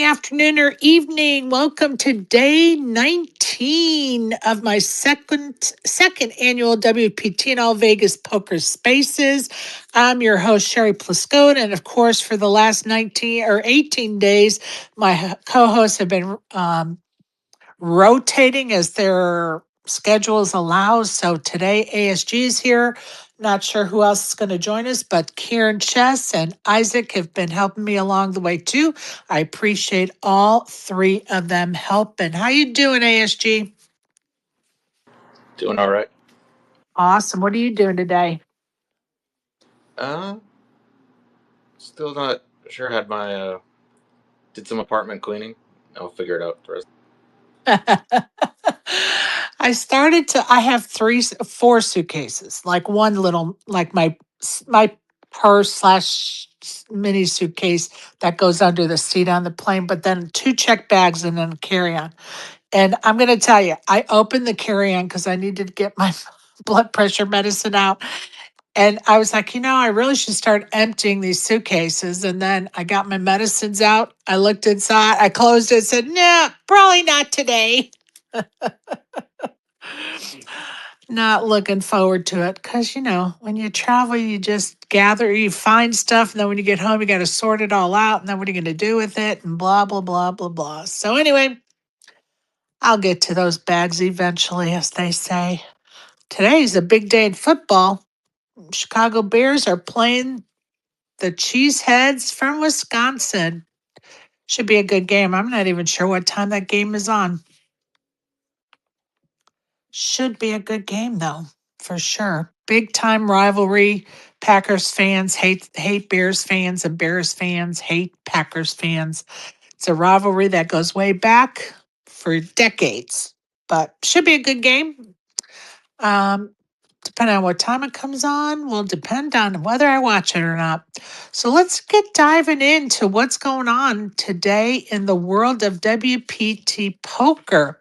Afternoon or evening. Welcome to day 19 of my second annual WPT and All Vegas Poker Spaces. I'm your host, Sherry Pluskota, and of course, for the last 19 or 18 days, my co-hosts have been rotating as their schedules allow. So today ASG is here. Not sure who else is going to join us, but Kieran Chess and Isaac have been helping me along the way too. I appreciate all three of them helping. How you doing, ASG? Doing all right. Awesome. What are you doing today? Uh, Still not sure. Had my did some apartment cleaning. I'll figure it out the rest. I have four suitcases, like one little, like my purse slash mini suitcase that goes under the seat on the plane, but then two check bags and then a carry on. And I'm going to tell you, I opened the carry on because I needed to get my blood pressure medicine out. And I was like, I really should start emptying these suitcases. And then I got my medicines out. I looked inside, I closed it, said, nah, probably not today. Not looking forward to it because, when you travel, you just gather, you find stuff. And then when you get home, you got to sort it all out. And then what are you going to do with it? And blah, blah, blah, blah, blah. So, anyway, I'll get to those bags eventually, as they say. Today's a big day in football. Chicago Bears are playing the Cheeseheads from Wisconsin. Should be a good game. I'm not even sure what time that game is on. Should be a good game though, for sure. Big time rivalry. Packers fans hate Bears fans, and Bears fans hate Packers fans. It's a rivalry that goes way back for decades, but should be a good game. Um, Depending on what time it comes on, will depend on whether I watch it or not. So let's get diving into what's going on today in the world of WPT poker.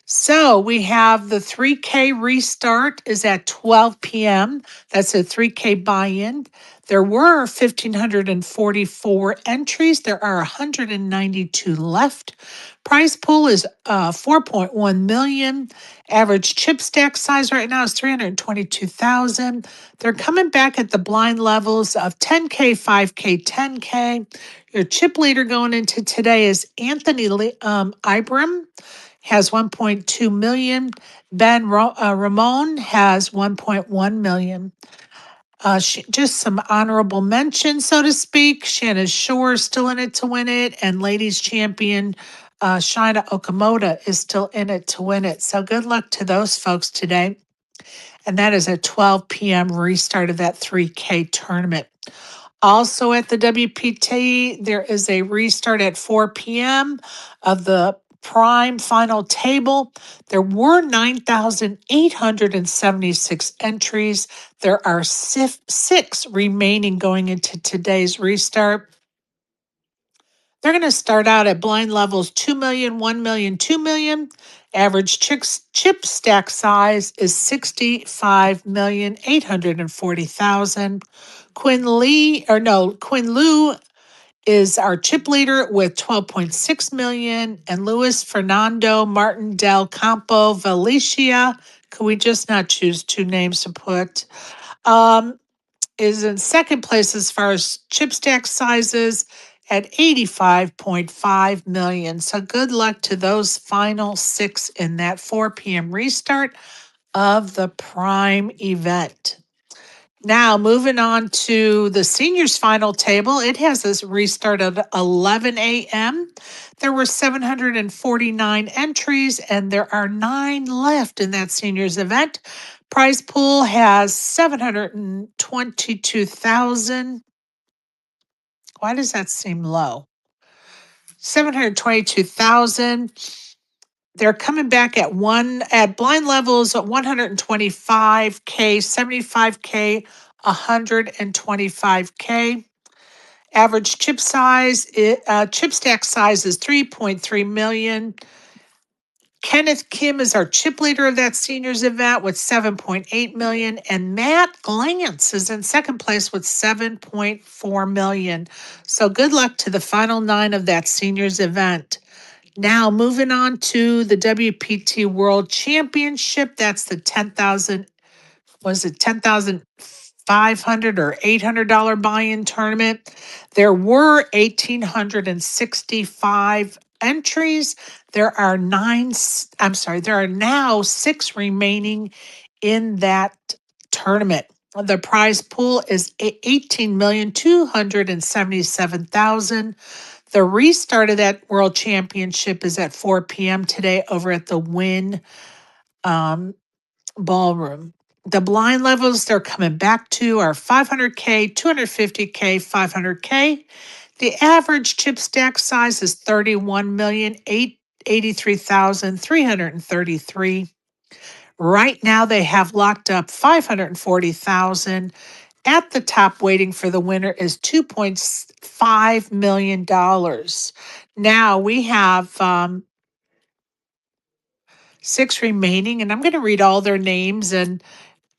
So we have the 3K restart is at 12 p.m. That's a 3K buy-in. There were 1,544 entries. There are 192 left. Prize pool is 4.1 million. Average chip stack size right now is 322,000. They're coming back at the blind levels of 10K, 5K, 10K. Your chip leader going into today is Anthony Ibram has 1.2 million. Ramon has 1.1 million. Just some honorable mentions, so to speak. Shannon Shore is still in it to win it, and ladies champion Shina Okamoto is still in it to win it. So good luck to those folks today. And that is a 12 p.m. restart of that 3K tournament. Also at the WPT, there is a restart at 4 p.m. of the Prime final table. There were 9,876 entries. There are six remaining going into today's restart. They're going to start out at blind levels 2 million, 1 million, 2 million. Average chip stack size is 65,840,000. Quinn Liu is our chip leader with 12.6 million, and Luis Fernando Martin del Campo Valencia, could we just not choose two names to put, is in second place as far as chip stack sizes at 85.5 million. So good luck to those final six in that 4 p.m. restart of the Prime event. Now, moving on to the seniors final table, it has a restart at 11 a.m. There were 749 entries, and there are 9 left in that seniors event. Prize pool has 722,000. Why does that seem low? 722,000. They're coming back at blind levels at 125K, 75K, 125K. Average chip stack size is 3.3 million. Kenneth Kim is our chip leader of that seniors event with 7.8 million, and Matt Glantz is in second place with 7.4 million. So good luck to the final 9 of that seniors event. Now moving on to the WPT World Championship. That's the 10,000, was it 10,500 or $800 buy-in tournament. There were 1,865 entries. There are there are now 6 remaining in that tournament. The prize pool is 18,277,000. The restart of that World Championship is at 4 p.m. today over at the Wynn um, Ballroom. The blind levels they're coming back to are 500K, 250K, 500K. The average chip stack size is 31,883,333. Right now, they have locked up 540,000. At the top, waiting for the winner is $2.5 million. Now we have 6 remaining, and I'm going to read all their names. And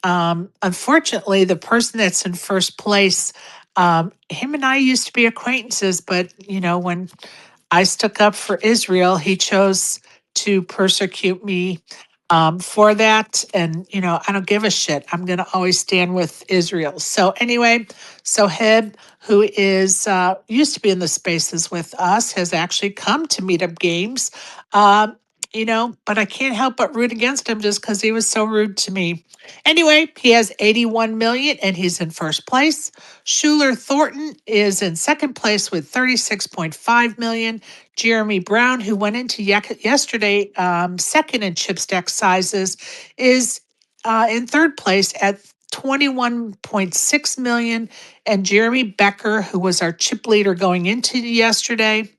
unfortunately, the person that's in first place, him and I used to be acquaintances, but when I stuck up for Israel, he chose to persecute me for that. And, I don't give a shit. I'm going to always stand with Israel. So, anyway, so Heb, who is used to be in the spaces with us, has actually come to meetup games. But I can't help but root against him just because he was so rude to me. Anyway, he has 81 million and he's in first place. Schuler Thornton is in second place with 36.5 million. Jeremy Brown, who went into yesterday second in chip stack sizes, is in third place at 21.6 million. And Jeremy Becker, who was our chip leader going into yesterday,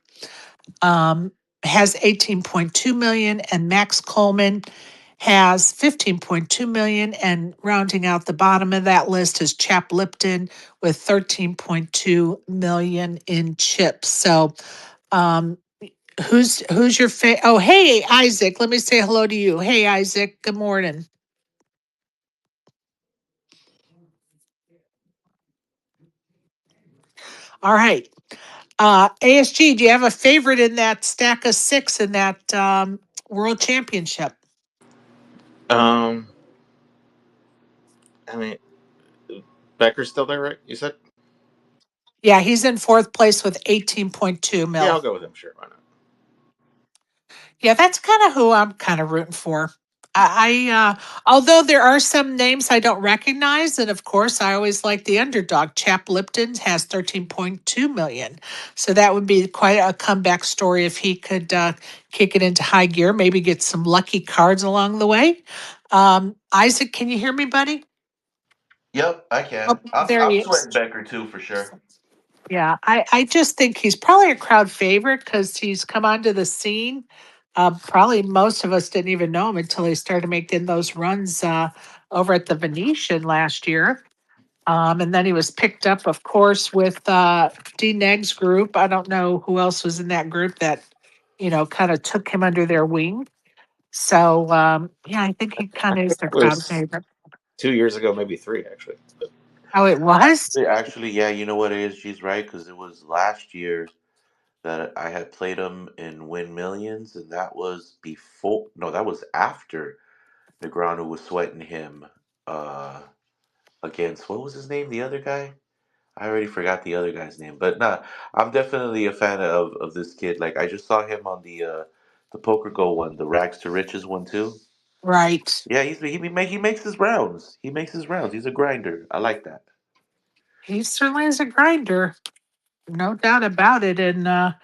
has 18.2 million, and Max Coleman has 15.2 million, and rounding out the bottom of that list is Chap Lipton with 13.2 million in chips. So um who's your oh, hey Isaac, let me say hello to you. Hey Isaac, good morning. All right. ASG, do you have a favorite in that stack of 6 in that world championship? Um, I mean, Becker's still there, right? You said? Yeah, he's in fourth place with 18.2 Yeah, mil. I'll go with him. Sure, why not? Yeah, that's kind of who I'm kind of rooting for. Although there are some names I don't recognize, and of course, I always like the underdog. Chap Lipton has 13.2 million, so that would be quite a comeback story if he could kick it into high gear. Maybe get some lucky cards along the way. Isaac, can you hear me, buddy? Yep, I Oh, can. there I'm he is. sweating Becker too for sure. Yeah, I just think he's probably a crowd favorite because he's come onto the scene. Probably most of us didn't even know him until he started making those runs over at the Venetian last year. And then he was picked up, of course, with D Neg's group. I don't know who else was in that group that, kind of took him under their wing. So, yeah, I think he kind of is their It crowd was favorite. 2 years ago, maybe 3 actually. But Oh, it was? Actually, yeah, you know what it is? She's right because it was last year that I had played him in Win Millions, and that was before. No, that was after Negreanu was sweating him uh, against what was his name? The other guy? I already forgot the other guy's name, but nah, I'm definitely a fan of this kid. Like I just saw him on the Poker Go one, the Rags to Riches one too. Right. Yeah, he makes his rounds. He makes his rounds. He's a grinder. I like that. He certainly is a grinder. No doubt about it. And,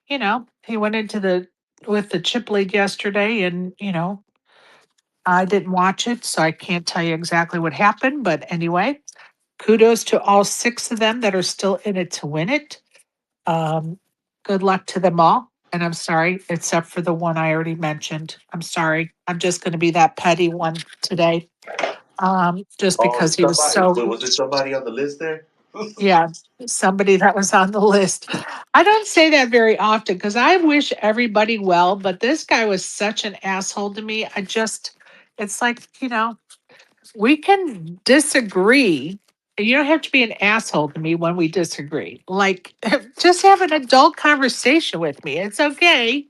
he went into with the chip league yesterday, and, I didn't watch it, so I can't tell you exactly what happened. But anyway, kudos to all 6 of them that are still in it to win it. Um, Good luck to them all. And I'm sorry, except for the one I already mentioned. I'm sorry. I'm just going to be that petty one today. Just Oh, because he was so. was it somebody on the list there? Yeah, somebody that was on the list. I don't say that very often because I wish everybody well, but this guy was such an asshole to me. It's like, we can disagree. You don't have to be an asshole to me when we disagree. Like, just have an adult conversation with me. It's okay.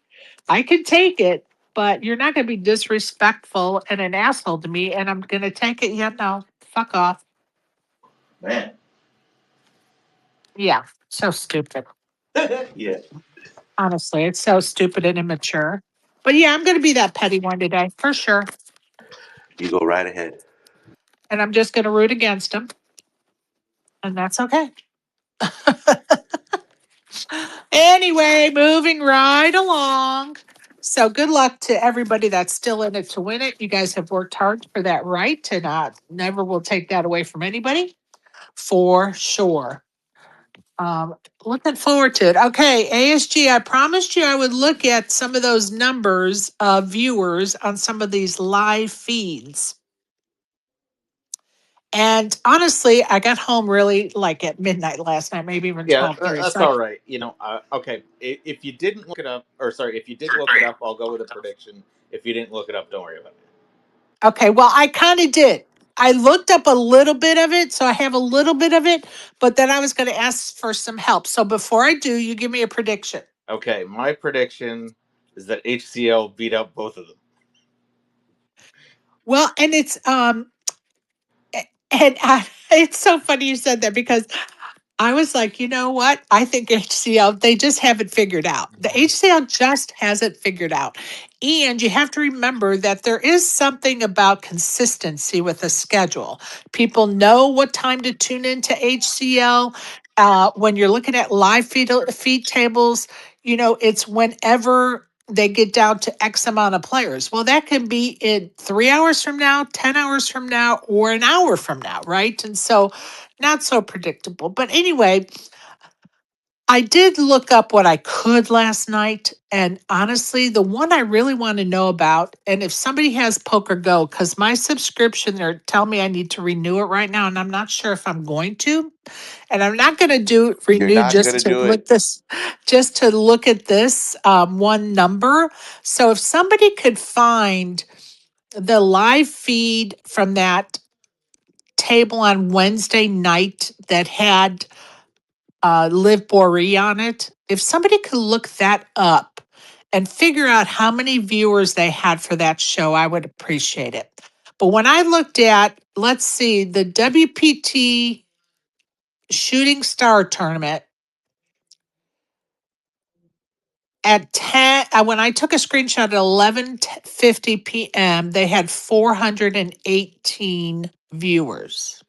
I can take it, but you're not going to be disrespectful and an asshole to me, and I'm going to take it. Yeah, no, fuck off. Man. Yeah, so stupid. Yeah. Honestly, it's so stupid and immature. But yeah, I'm going to be that petty one today for sure. You go right ahead. And I'm just going to root against him. And that's okay. Anyway, moving right along. So good luck to everybody that's still in it to win it. You guys have worked hard for that right, and never will take that away from anybody for sure. Looking forward to it. Okay, ASG, I promised you I would look at some of those numbers of viewers on some of these live feeds. And honestly, I got home really like at midnight last night, maybe even Yeah, 12:30. that's all right. Okay. If you didn't look it up, or sorry, if you did look it up, I'll go with a prediction. If you didn't look it up, don't worry about it. Okay, well, I kind of did. I looked up a little bit of it, so I have a little bit of it, but then I was going to ask for some help. So before I do, you give me a prediction. Okay, my prediction is that HCL beat up both of them. Well, and it's so funny you said that because I was like, you know what? I think HCL, they just haven't figured out. The HCL just hasn't figured out. And you have to remember that there is something about consistency with a schedule. People know what time to tune into HCL. When you're looking at live feed tables, it's whenever they get down to X amount of players. Well, that can be in 3 hours from now, 10 hours from now, or an hour from now, right? And so not so predictable. But anyway, I did look up what I could last night. And honestly, the one I really want to know about, and if somebody has Poker Go, because my subscription, they're telling me I need to renew it right now, and I'm not sure if I'm going to. And I'm not going to do You're renew not gonna do it. just to look at this one number. So if somebody could find the live feed from that table on Wednesday night that had Liv Bory on it, if somebody could look that up and figure out how many viewers they had for that show, I would appreciate it. But when I looked at, let's see, the WPT Shooting Star Tournament at 10, when I took a screenshot at 11:50 p.m., they had 418 viewers.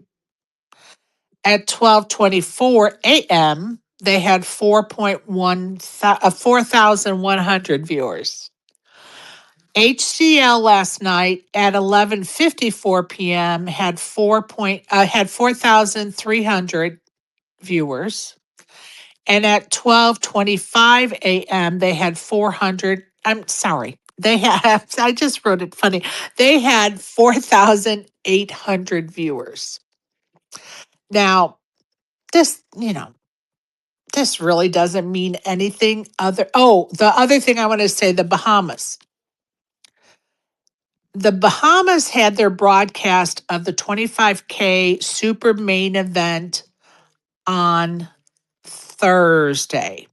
At 12:24 a.m., they had 4,100 viewers. HCL last night at 11:54 p.m. had 4,300 viewers, and at 12:25 a.m. they had 400. I'm sorry, they have. I just wrote it funny. They had 4,800 viewers. Now, this, this really doesn't mean anything other. Oh, the other thing I want to say, the Bahamas. The Bahamas had their broadcast of the 25K super main event on Thursday.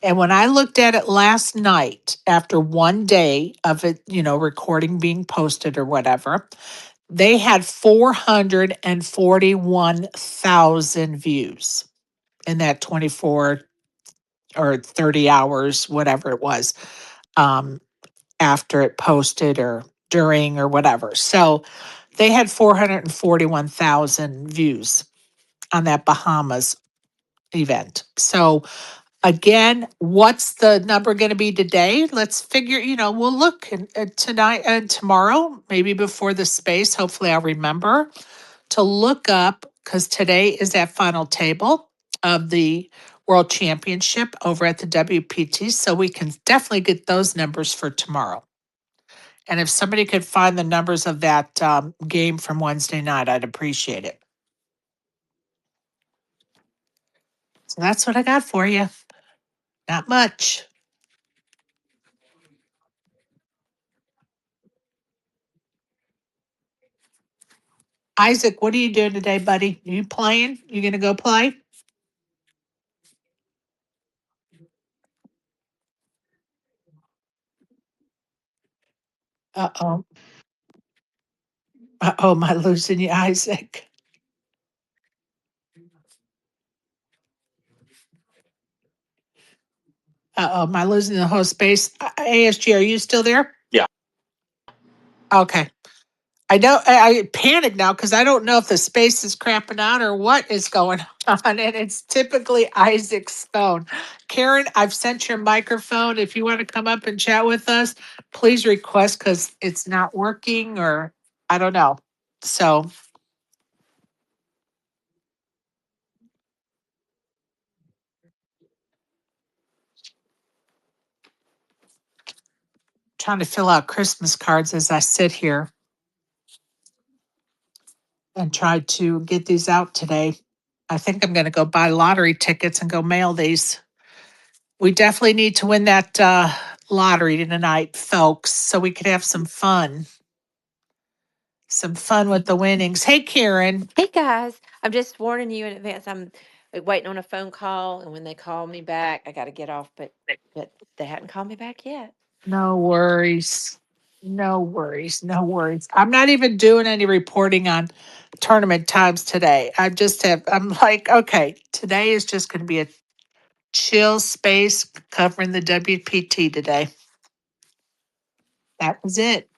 And when I looked at it last night, after one day of it, recording being posted or whatever, they had 441,000 views in that 24 or 30 hours, whatever it was, um, after it posted or during or whatever. So they had 441,000 views on that Bahamas event. So again, what's the number going to be today? Let's figure, we'll look tonight and tomorrow, maybe before the space. Hopefully I'll remember to look up because today is that final table of the World Championship over at the WPT. So we can definitely get those numbers for tomorrow. And if somebody could find the numbers of that game from Wednesday night, I'd appreciate it. So that's what I got for you. Not much. Isaac, what are you doing today, buddy? You playing? You gonna go play? Uh-oh. Uh-oh, am I losing you, Isaac? Uh-oh, am I losing the whole space? ASG, are you still there? Yeah. Okay. I know I panic now because I don't know if the space is crapping out or what is going on. And it's typically Isaac's phone. Karen, I've sent your microphone. If you want to come up and chat with us, please request because it's not working or I don't know. So trying to fill out Christmas cards as I sit here and try to get these out today. I think I'm going to go buy lottery tickets and go mail these. We definitely need to win that lottery tonight, folks, so we could have some fun. Some fun with the winnings. Hey, Karen. Hey guys, I'm just warning you in advance. I'm waiting on a phone call, and when they call me back, I got to get off. But they hadn't called me back yet. No worries. No worries. No worries. I'm not even doing any reporting on tournament times today. I'm like, okay, today is just going to be a chill space covering the WPT today. That was it.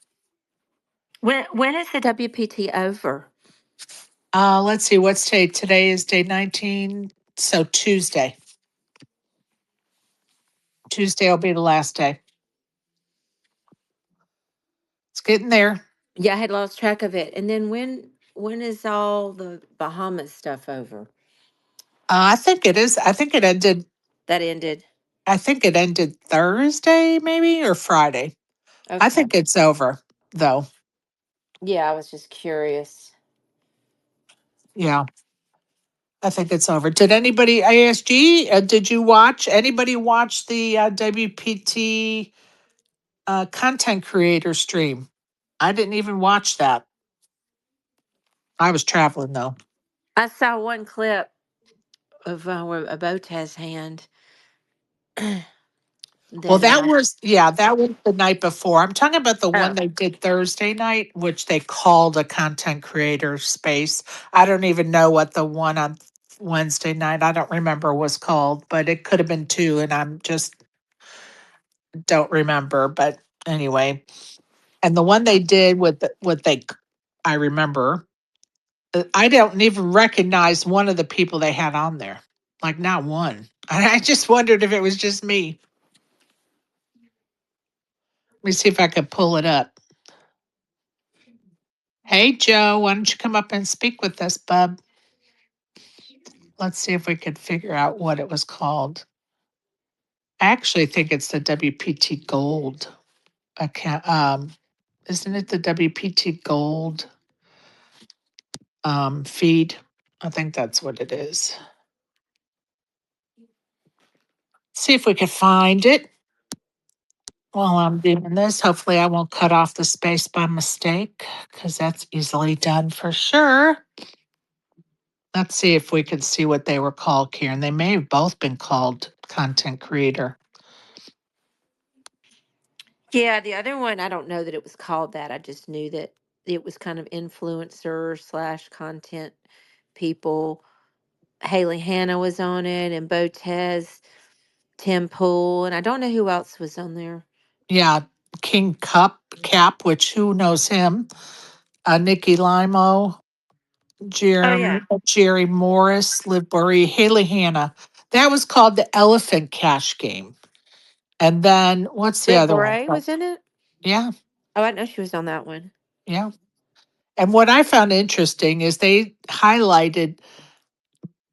When is the WPT over? Let's see, what's today? Today is day 19. So Tuesday. Tuesday will be the last day. It's getting there. Yeah, I had lost track of it. And then when is all the Bahamas stuff over? I think it is. That ended. I think it ended Thursday, maybe, or Friday. I Okay. think it's over, though. Yeah, I was just curious. Yeah, I think it's over. Did anybody, ASG, did you watch, anybody watch the WPT content creator stream? I didn't even watch that. I was traveling, though. I saw one clip of where a Botez hand. Well, that that was the night before. I'm talking about the one Oh, they did Thursday night, which they called a content creator space. I don't even know what the one on Wednesday night, I don't remember was called, but it could have been two, and I'm just don't remember. But anyway, and the one they did with I remember, I don't even recognize one of the people they had on there, like not one. I just wondered if it was just me. Let me see if I could pull it up. Hey, Joe, why don't you come up and speak with us, bub? Let's see if we could figure out what it was called. I actually think it's the WPT Gold account. Isn't it the WPT Gold feed? I think that's what it is. See if we can find it while I'm doing this. Hopefully, I won't cut off the space by mistake because that's easily done for sure. Let's see if we can see what they were called, Karen. They may have both been called content creator. yeah. The other one, I don't know that it was called that. I just knew that it was kind of influencer slash content people. Haley Hannah was on it, and Botez, Tim Pool, and I don't know who else was on there. Yeah, King Cup Cap, which who knows him? Nikki Limo, Oh yeah, Jerry Morris, Liv Burry, Haley Hannah. That was called the Elephant Cash Game. And then what's the Liv other one? Boret was in it. Yeah, Oh, I didn't know she was on that one. yeah. And what I found interesting is they highlighted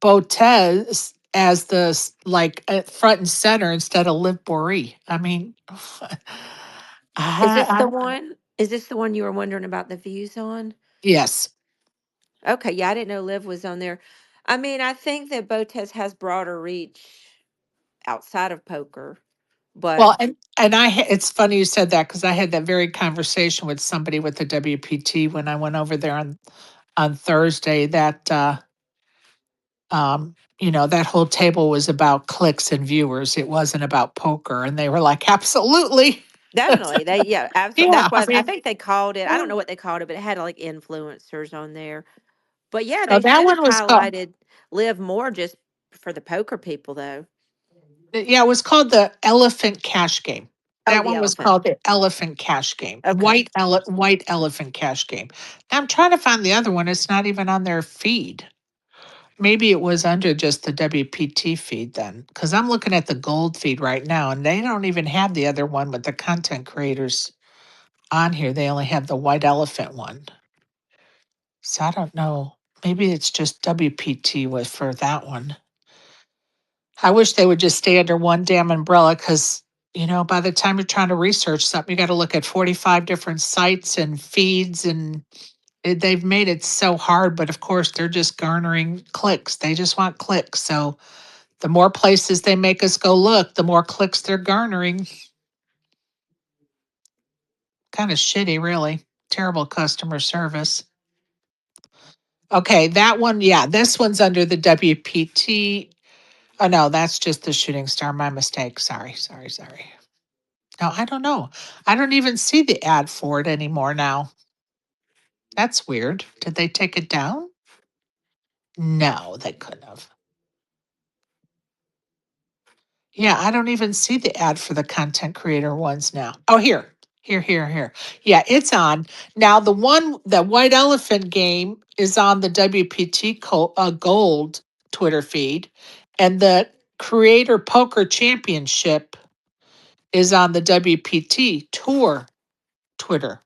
Botez as like front and center instead of Liv Bory. I mean, Is this the I- one? Is this the one you were wondering about the views on? yes. Okay, yeah, I didn't know Liv was on there. I mean, I think that Botez has broader reach outside of poker, but Well, and it's funny you said that because I had that very conversation with somebody with the WPT when I went over there on Thursday. That that whole table was about clicks and viewers. It wasn't about poker, and they were like, absolutely, definitely they, yeah, absolutely. yeah. That's I why I mean, think they called it. I don't oh, know what they called it, but it had like influencers on there. But yeah, no, they that should have one was called. highlighted Live more just for the poker people, though. Yeah, it was called the Elephant Cash Game. Oh, That the one was elephant. called the Elephant Cash Game. Okay. White Elephant Cash Game. Now I'm trying to find the other one. It's not even on their feed. Maybe it was under just the WPT feed then, because I'm looking at the gold feed right now, and they don't even have the other one with the content creators on here. They only have the White Elephant one. So I don't know. Maybe it's just WPT was for that one. I wish they would just stay under one damn umbrella because, by the time you're trying to research something, you got to look at 45 different sites and feeds, and they've made it so hard. But of course, they're just garnering clicks. They just want clicks. So the more places they make us go look, the more clicks they're garnering. Kind of shitty, really. Terrible customer service. Okay, that one, yeah, this one's under the WPT. Oh, no, that's just the shooting star. My mistake. Sorry, sorry, sorry. No, I don't know. I don't even see the ad for it anymore now. That's weird. Did they take it down? No, they couldn't have. Yeah, I don't even see the ad for the content creator ones now. Oh, here. Here. Yeah, it's on. Now, the White Elephant game is on the WPT Gold Twitter feed, and the Creator Poker Championship is on the WPT Tour Twitter.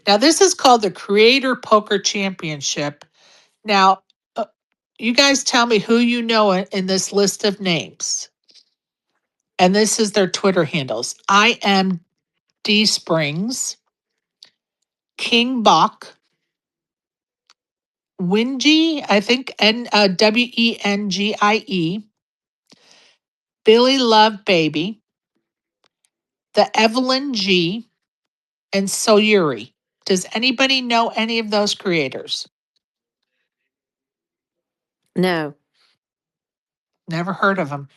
Now, this is called the Creator Poker Championship. Now, you guys tell me who you know in this list of names. And this is their Twitter handles. I am D Springs, King Bach, Wingie, I think Wengie, Billy Love Baby, the Evelyn G, and Soyuri. Does anybody know any of those creators? No. Never heard of them.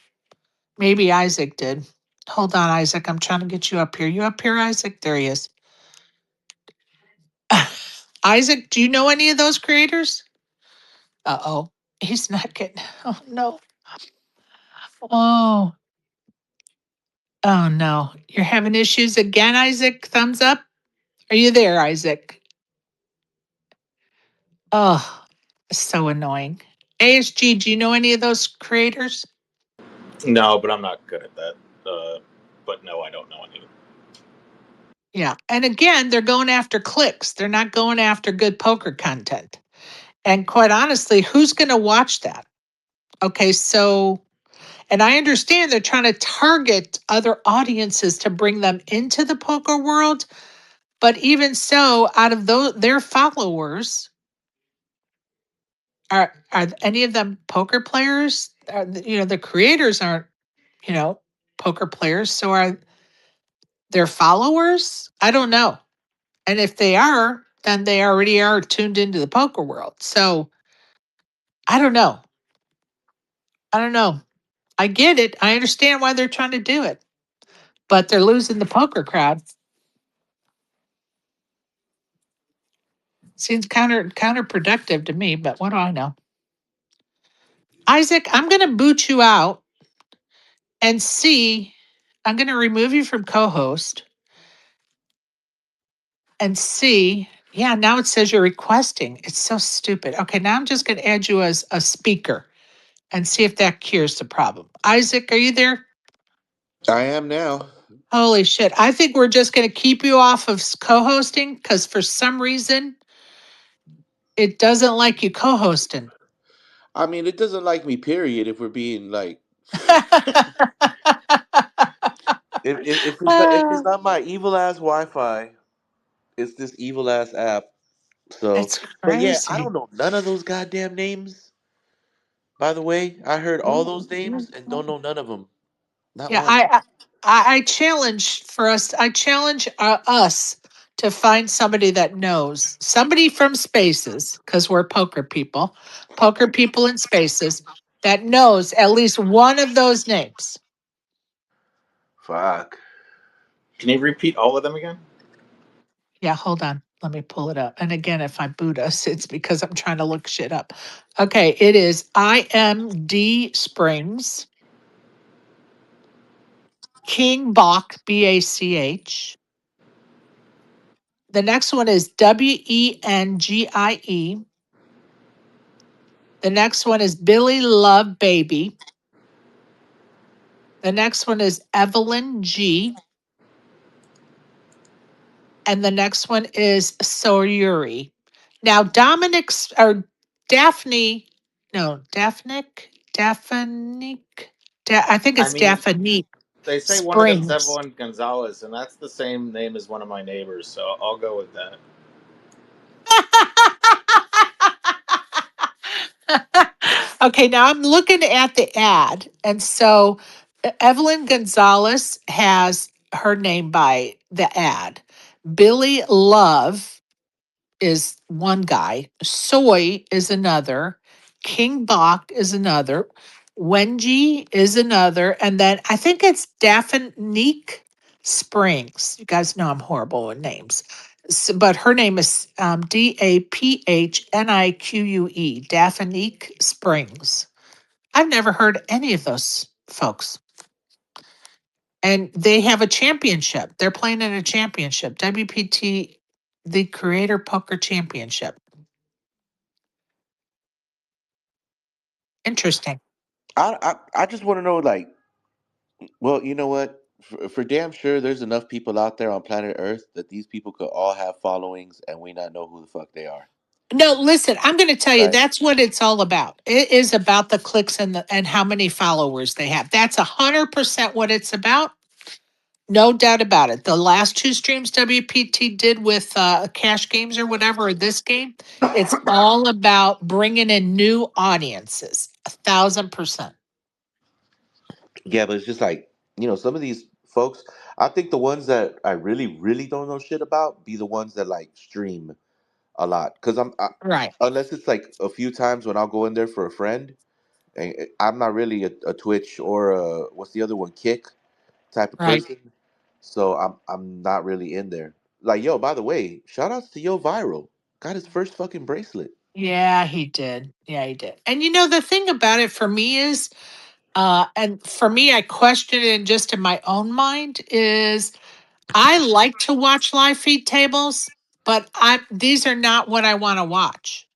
Maybe Isaac did. Hold on, Isaac. I'm trying to get you up here. You up here, Isaac? There he is. Isaac, do you know any of those creators? Uh-oh. He's not getting. Oh, no. Oh, oh, no. You're having issues again, Isaac? Thumbs up? Are you there, Isaac? Oh, so annoying. ASG, do you know any of those creators? No, but I'm not good at that. But no, I don't know any. Yeah. And again, they're going after clicks. They're not going after good poker content. And quite honestly, who's going to watch that? Okay, so, and I understand they're trying to target other audiences to bring them into the poker world. But even so, out of those, their followers, are any of them poker players? The creators aren't, you know, poker players. So are their followers? I don't know. And if they are, then they already are tuned into the poker world. So I don't know. I don't know. I get it. I understand why they're trying to do it, but they're losing the poker crowd. Seems counterproductive to me, but what do I know? Isaac, I'm going to boot you out and see. I'm going to remove you from co-host and see. Yeah, now it says you're requesting. It's so stupid. Okay, now I'm just going to add you as a speaker and see if that cures the problem. Isaac, are you there? I am now. Holy shit. I think we're just going to keep you off of co-hosting because for some reason it doesn't like you co-hosting. I mean, it doesn't like me, period, if we're being like. If it's not my evil ass Wi-Fi, it's this evil ass app. So, It's but yeah, I crazy. don't know none of those goddamn names. By the way, I heard all those names and don't know none of them. Not Yeah, one. I challenge for us. I challenge us to find somebody that knows somebody from Spaces because we're poker people in Spaces that knows at least one of those names. Fuck. Can you repeat all of them again? Yeah, hold on. Let me pull it up. And again, if I boot us, it's because I'm trying to look shit up. Okay, it is IMD Springs, King Bach, BACH. The next one is WENGIE. The next one is Billy Love Baby. The next one is Evelyn G. And the next one is Sayuri. Now, Dominic's or Daphne, no, Daphne, I think I it's mean, Daphne they say one of them is Springs. Evelyn Gonzalez, and that's the same name as one of my neighbors, so I'll go with that. Okay, now I'm looking at the ad. And so Evelyn Gonzalez has her name by the ad. Billy Love is one guy, Soy is another, King Bach is another, Wenji is another, and then I think it's Daphnique Springs. You guys know I'm horrible with names. But her name is Daphnique, Daphnique Springs. I've never heard any of those folks. And they have a championship. They're playing in a championship, WPT, the Creator Poker Championship. Interesting. I just want to know, like, well, you know what? For damn sure, there's enough people out there on planet Earth that these people could all have followings, and we not know who the fuck they are. No, listen, I'm going to tell you Right? that's what it's all about. It is about the clicks and how many followers they have. That's 100% what it's about. No doubt about it. The last two streams WPT did with cash games or whatever, or this game, it's all about bringing in new audiences. 1,000%. Yeah, but it's just like, some of these folks. I think the ones that I really, really don't know shit about be the ones that like stream a lot. Because Right. unless it's like a few times when I'll go in there for a friend, and I'm not really a Twitch or what's the other one, Kick type of Right. person. So I'm not really in there. Like, yo, by the way, shout outs to Yo Viral. Got his first fucking bracelet. Yeah, he did. Yeah, he did. And the thing about it for me is, and for me, I question it just in my own mind is I like to watch live feed tables, but these are not what I want to watch.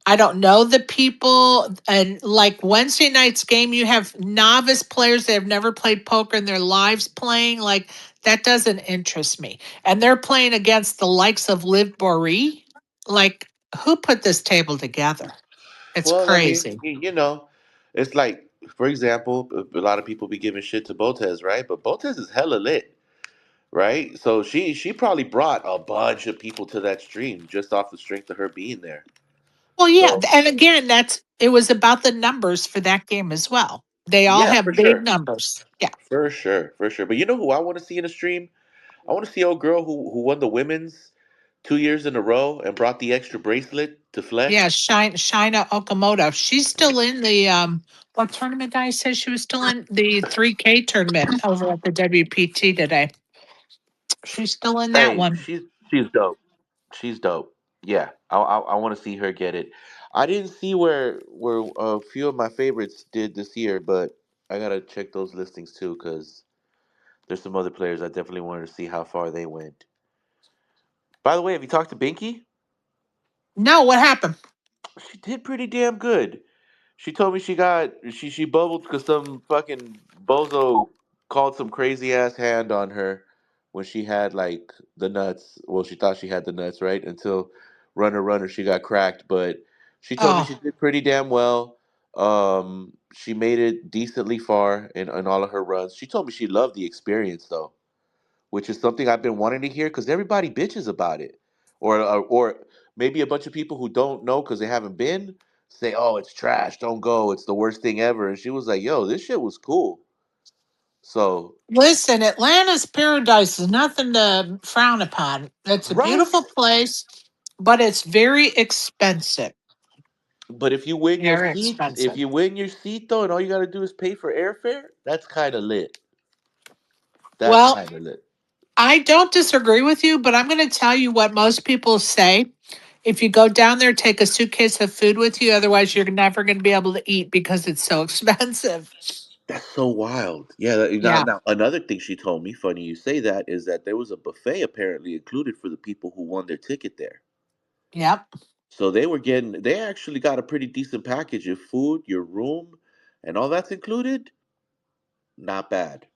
I don't know the people. And like Wednesday night's game, you have novice players that have never played poker and their lives playing. Like that doesn't interest me. And they're playing against the likes of Liv Bory. Like, who put this table together? It's Well, I mean, crazy. it's like, for example, a lot of people be giving shit to Botez, right? But Botez is hella lit, right? So she probably brought a bunch of people to that stream just off the strength of her being there. Well, yeah. So And again, it was about the numbers for that game as well. They all yeah, for have big sure, numbers. Yeah. for sure, for sure. But you know who I want to see in a stream? I want to see old girl who won the women's 2 years in a row and brought the extra bracelet to Yeah, flex. Shina Okamoto. She's still in the what tournament I said she was still in the 3K tournament over at the WPT today. She's still in that Hey, one. she's dope. She's dope. Yeah, I want to see her get it. I didn't see where a few of my favorites did this year, but I gotta check those listings too because there's some other players I definitely wanted to see how far they went. By the way, have you talked to Binky? No, what happened? She did pretty damn good. She told me she bubbled because some fucking bozo called some crazy ass hand on her when she had like the nuts. Well, she thought she had the nuts, right? Until runner she got cracked. But she told me Oh, she did pretty damn well. She made it decently far in all of her runs. She told me she loved the experience though, which is something I've been wanting to hear because everybody bitches about it, or maybe a bunch of people who don't know because they haven't been say, "Oh, it's trash. Don't go. It's the worst thing ever." And she was like, "Yo, this shit was cool." So, Listen, Atlanta's paradise is nothing to frown upon. It's a right. beautiful place, but it's very expensive. But if you win your Very seat, if expensive. you win your seat though, and all you got to do is pay for airfare, that's kind of lit. That's Well, kind of lit. I don't disagree with you, but I'm going to tell you what most people say. If you go down there, take a suitcase of food with you. Otherwise, you're never going to be able to eat because it's so expensive. That's so wild. Yeah. Yeah. Now, another thing she told me, funny you say that, is that there was a buffet apparently included for the people who won their ticket there. Yep. So they actually got a pretty decent package of food, your room, and all that's included. Not bad.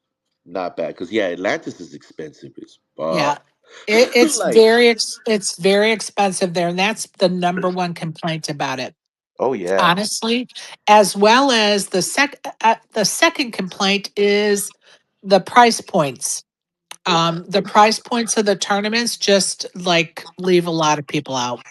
Not bad. Because, yeah, Atlantis is expensive as Yeah. fuck. Like, It's very expensive there, and that's the number one complaint about it. oh, yeah. Honestly, as well as the second complaint is the price points. The price points of the tournaments just like leave a lot of people out.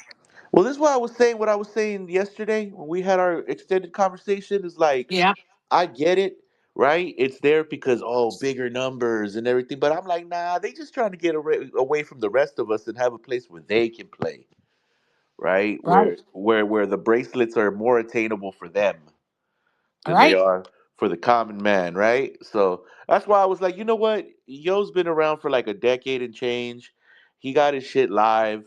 Well, this is why I was saying what I was saying yesterday when we had our extended conversation. Is like, Yeah. I get it, right? It's there because, oh, bigger numbers and everything. But I'm like, nah, they just trying to get away from the rest of us and have a place where they can play, right? Right. Where the bracelets are more attainable for them than they Right. are for the common man, right? So that's why I was like, you know what? Yo's been around for like a decade and change. He got his shit live.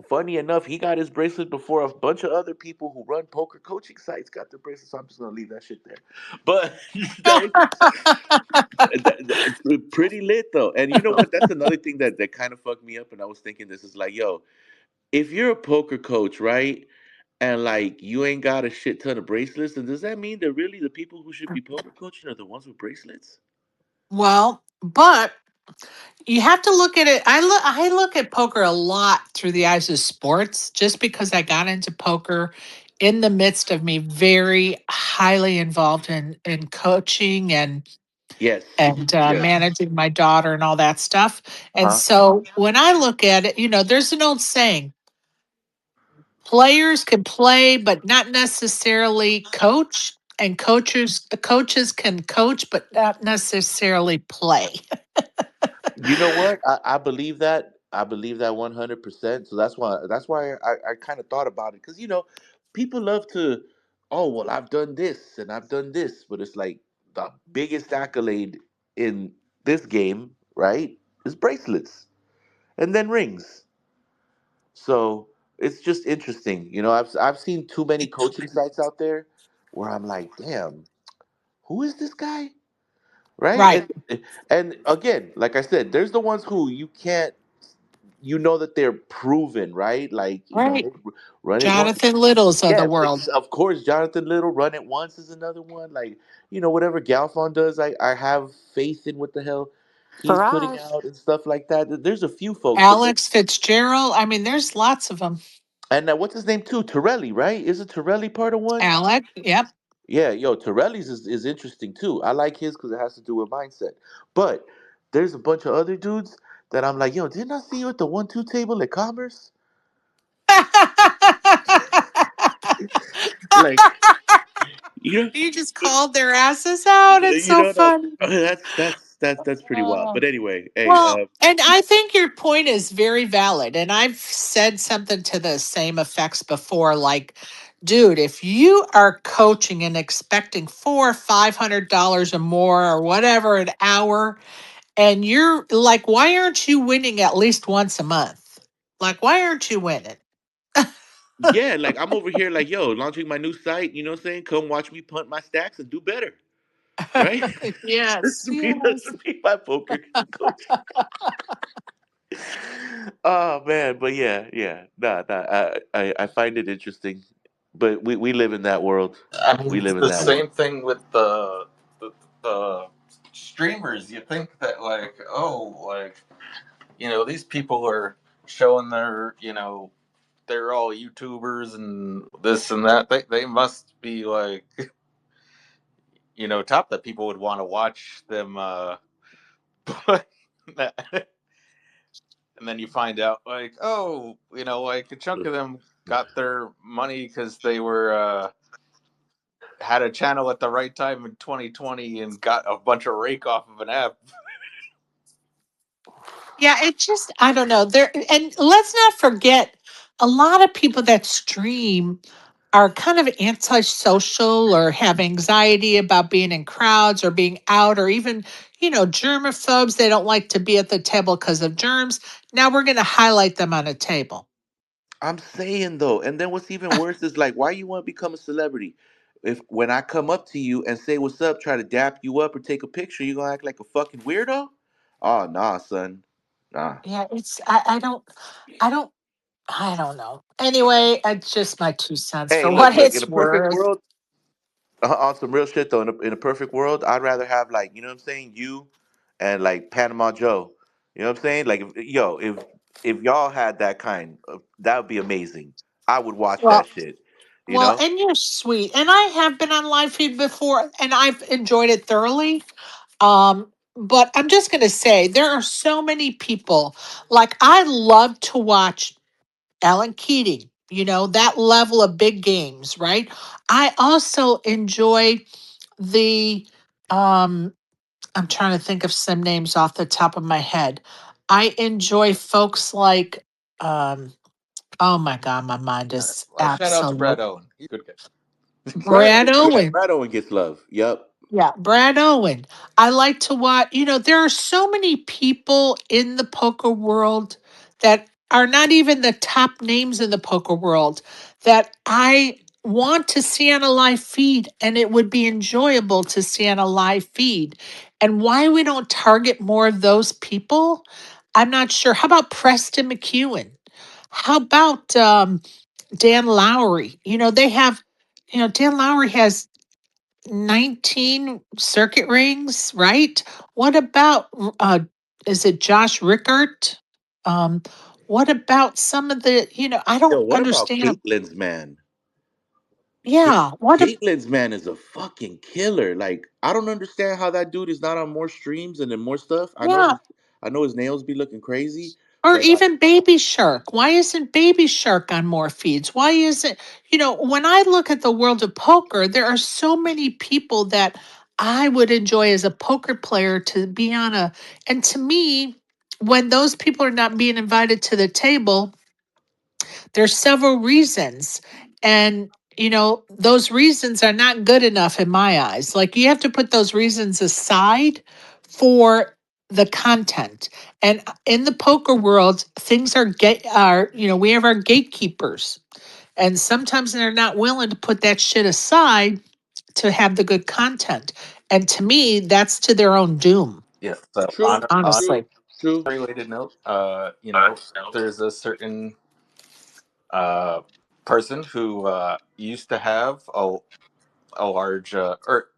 Funny enough, he got his bracelet before a bunch of other people who run poker coaching sites got their bracelet. So I'm just gonna leave that shit there. But that, pretty lit though. And you know what? That's another thing that kind of fucked me up. And I was thinking this is like, yo, if you're a poker coach, right? And like you ain't got a shit ton of bracelets, then does that mean that really the people who should be poker coaching are the ones with bracelets? Well, but you have to look at it. I look at poker a lot through the eyes of sports, just because I got into poker in the midst of me very highly involved in coaching Yes. and Yes. managing my daughter and all that stuff. And Uh-huh. so when I look at it, there's an old saying: players can play, but not necessarily coach. And the coaches can coach, but not necessarily play. You know what? I believe that. I believe that 100%. So that's why I kind of thought about it. Because people love to, oh well, I've done this and I've done this, but it's like the biggest accolade in this game, right? Is bracelets and then rings. So it's just interesting. I've seen too many coaching sites out there where I'm like, damn, who is this guy? Right? Right, And again, like I said, there's the ones who you can't, that they're proven, right? Like, right. they run it once. Jonathan Littles of the Yes, world. of course, Jonathan Little, run it once is another one. Like, whatever Galfon does, I have faith in what the hell he's putting Farage. out and stuff like that. There's a few folks, but Alex Fitzgerald. I mean, there's lots of them. and what's his name too? Torelli, right? Is it Torelli part of one? Alex, yep. Yeah, yo, Torelli's is interesting too. I like his because it has to do with mindset. But there's a bunch of other dudes that I'm like, yo, didn't I see you at the 1-2 table at Commerce? Like, you know, You just called their asses out. It's so no, funny. that's pretty wild. Oh. But anyway, hey, Well, and I think your point is very valid. And I've said something to the same effects before. Like, dude, if you are coaching and expecting $400, $500 or more or whatever an hour, and you're like, why aren't you winning at least once a month? Like, why aren't you winning? yeah, like I'm over here like, yo, launching my new site. You know what I'm saying? Come watch me punt my stacks and do better, right? Yes, That's yes. to be my poker coach. Oh man, but yeah, yeah, nah. I find it interesting, but we live in that world. I mean, We it's live in the that world. same thing with the streamers. You think that like, oh, like these people are showing they're all YouTubers and this and that. They must be like top that people would want to watch them. But and then you find out like, oh, like a chunk of them. got their money because they were had a channel at the right time in 2020 and got a bunch of rake off of an app. Yeah, it just I don't know. There and let's not forget a lot of people that stream are kind of antisocial or have anxiety about being in crowds or being out or even, germaphobes. They don't like to be at the table because of germs. Now we're going to highlight them on a table. I'm saying though, and then what's even worse is like, why you want to become a celebrity? If when I come up to you and say what's up, try to dap you up or take a picture, you gonna act like a fucking weirdo? Oh nah, son, nah. Yeah, I don't know. Anyway, it's just my 2 cents Hey, for look, what look. In it's a perfect worth. world, on some real shit though. In a perfect world, I'd rather have like, you know what I'm saying, you and like Panama Joe. You know what I'm saying? Like, if y'all had that kind, that would be amazing. I would watch that Well, shit. You well, know? and you're sweet. And I have been on live feed before and I've enjoyed it thoroughly. But I'm just going to say there are so many people. Like I love to watch Alan Keating, that level of big games, right? I also enjoy the um I'm trying to think of some names off the top of my head. I enjoy folks like oh my god, my mind is Well, shout out to absolute Brad Owen. He's a good guy. Brad Owen. Brad Owen gets love. Yep. Yeah, Brad Owen. I like to watch, there are so many people in the poker world that are not even the top names in the poker world that I want to see on a live feed and it would be enjoyable to see on a live feed. And why we don't target more of those people, I'm not sure. How about Preston McEwen? How about Dan Lowry? Dan Lowry has 19 circuit rings, right? What about is it Josh Rickert? Um what about some of the, I Yo, don't what about understand. Caitlin's man? Ca- Yeah, what a, Caitlin's man is a fucking killer. Like, I don't understand how that dude is not on more streams and then more stuff. yeah, I know his nails be looking crazy, or but like, even Baby Shark. Why isn't Baby Shark on more feeds? Why isn't, when I look at the world of poker, there are so many people that I would enjoy as a poker player to be on and to me, when those people are not being invited to the table, there's several reasons. And, those reasons are not good enough in my eyes. Like you have to put those reasons aside for the content. And in the poker world, things we have our gatekeepers. And sometimes they're not willing to put that shit aside to have the good content. And to me, that's to their own doom, Yeah. So true, true, honestly. true. related note, there's a certain uh, person who used to have a large, or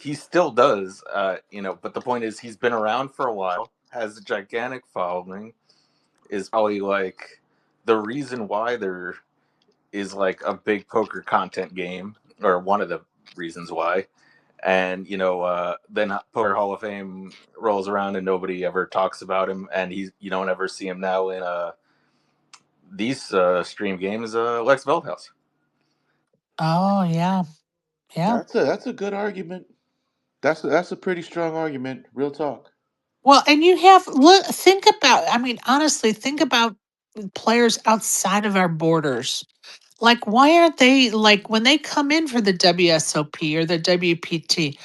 he still does, but the point is he's been around for a while, has a gigantic following, is probably like the reason why there is like a big poker content game, or one of the reasons why. And then Poker Hall of Fame rolls around and nobody ever talks about him, and you don't ever see him now in these stream games. Lex Veldhouse. Oh, yeah. Yeah. That's a good argument. That's a pretty strong argument. Real talk. Well, and you have look think about I mean, honestly, think about players outside of our borders. Like, why aren't they like when they come in for the WSOP or the WPT?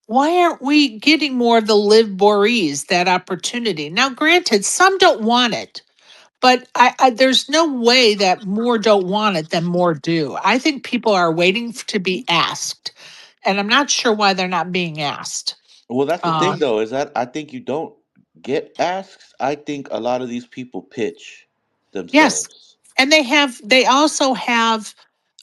Why aren't we getting more of the live Borees that opportunity? Now, granted, some don't want it, but there's no way that more don't want it than more do. I think people are waiting to be asked, and I'm not sure why they're not being asked. Well, that's the thing Um, though, is that I think you don't get asks. I think a lot of these people pitch yes, themselves. and they also have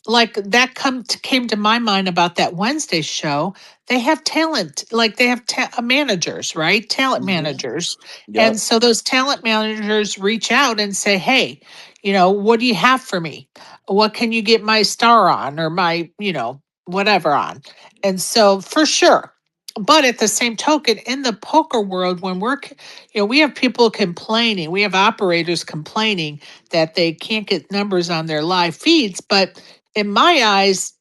like that came to my mind about that Wednesday show. They have talent, like they have managers, right? Talent Hmm. managers. And Yep. so those talent managers reach out and say, "Hey, what do you have for me? What can you get my star on or my, whatever on?" And so for sure, But at the same token, in the poker world, when we have people complaining, we have operators complaining that they can't get numbers on their live feeds. But in my eyes,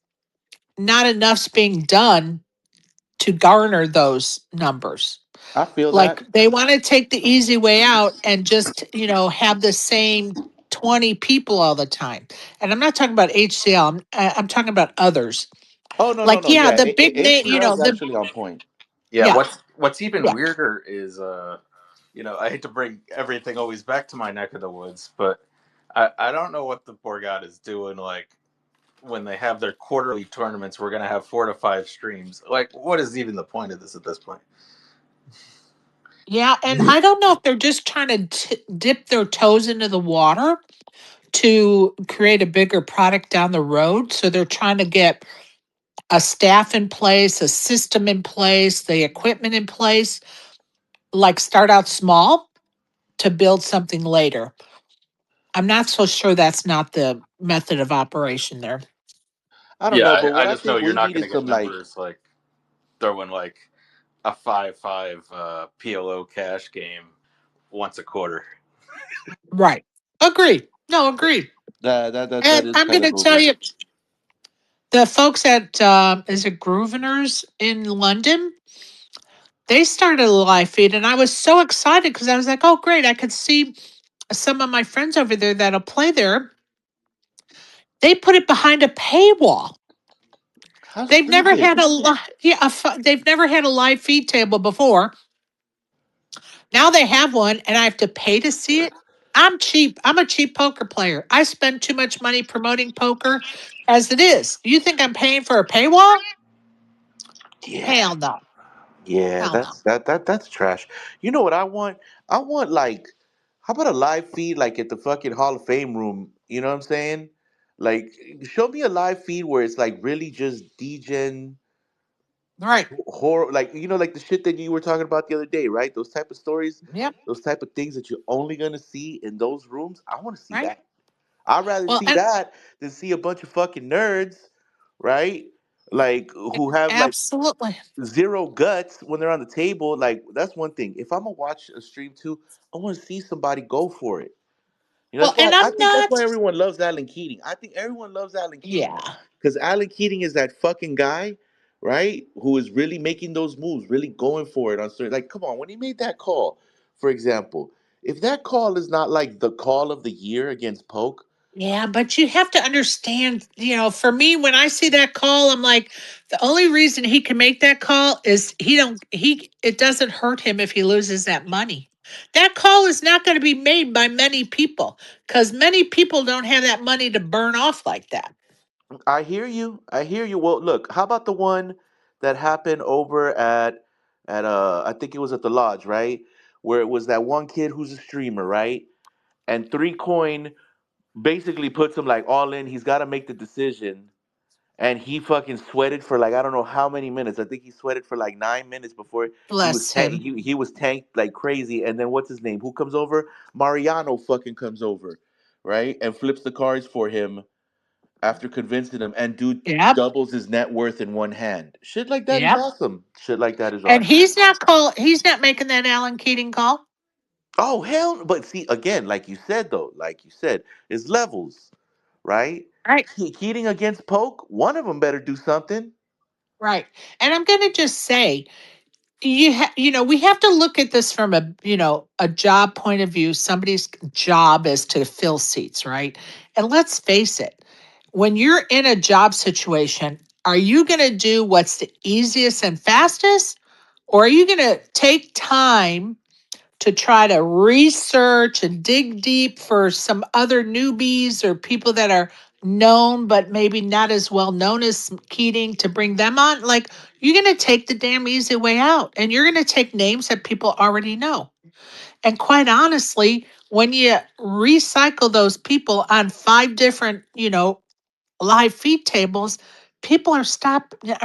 not enough's being done to garner those numbers. I feel Like that. they want to take the easy way out and just, have the same 20 people all the time. And I'm not talking about HCL, I'm talking about others. Oh no no Like, no yeah, yeah. the big name, HCL is actually on point. Yeah, yeah, what's even yeah. weirder is I hate to bring everything always back to my neck of the woods, but I don't know what the Borgata is doing. Like when they have their quarterly tournaments, we're gonna have 4 to 5 streams. Like, what is even the point of this at this point? Yeah, and I don't know if they're just trying to dip their toes into the water to create a bigger product down the road. So they're trying to get a staff in place, a system in place, the equipment in place, like start out small to build something later. I'm not so sure that's not the method of operation there. I don't Yeah, know, but I what I just know think you're we not need gonna is get some like. numbers like throwing like a 5-5 PLO cash game once a quarter. Right. Agreed. No, agreed. That And is I'm kind going of to tell bogus. you, the folks at, is it Grosvenor's in London? They started a live feed, and I was so excited because I was like, oh, great. I could see some of my friends over there that'll play there. They put it behind a paywall. How They've never stupid. had they've never had a live feed table before. Now they have one, and I have to pay to see it. I'm cheap. I'm a cheap poker player. I spend too much money promoting poker as it is. You think I'm paying for a paywall? Yeah. Hell no. Yeah, Hell no. that's trash. You know what I want? I want like, how about a live feed like at the fucking Hall of Fame room? You know what I'm saying? Like, show me a live feed where it's like really just degen Right. horror, like like the shit that you were talking about the other day, right? Those type of stories, Yep. those type of things that you're only gonna see in those rooms. I want to see Right. that. I'd rather Well, see and that than see a bunch of fucking nerds, right? Like who have like absolutely. zero guts when they're on the table. Like that's one thing. If I'm gonna watch a stream too, I want to see somebody go for it. Well, That's why and I I'm think that's not. why everyone loves Alan Keating. I think everyone loves Alan Keating Yeah. because Alan Keating is that fucking guy, right? Who is really making those moves, really going for it on certain. Like, come on, when he made that call, for example, if that call is not like the call of the year against Poke, Yeah, but you have to understand, for me, when I see that call, I'm like, the only reason he can make that call is it doesn't hurt him if he loses that money. That call is not going to be made by many people because many people don't have that money to burn off like that. I hear you. I hear you. Well, look, how about the one that happened over at I think it was at the lodge, right? Where it was that one kid who's a streamer, right? And three coin basically puts him like all in. He's got to make the decision, and he fucking sweated for like I don't know how many minutes. I think he sweated for like 9 minutes before Bless him. he was tanked like crazy. And then what's his name? Who comes over? Mariano fucking comes over, right? And flips the cards for him after convincing him, and dude Yep. doubles his net worth in one hand. Shit like that is Yep. awesome. Shit like that is And awesome. he's not making that Alan Keating call. Oh hell! But see again, like you said though, like you said, it's levels, right? Right. Keating against Poke, one of them better do something. Right. And I'm going to just say, we have to look at this from a job point of view. Somebody's job is to fill seats, right? And let's face it, when you're in a job situation, are you going to do what's the easiest and fastest, or are you going to take time to try to research and dig deep for some other newbies or people that are known but maybe not as well known as Keating, to bring them on? Like, you're going to take the damn easy way out, and you're going to take names that people already know. And quite honestly, when you recycle those people on 5 different, live feed tables, people are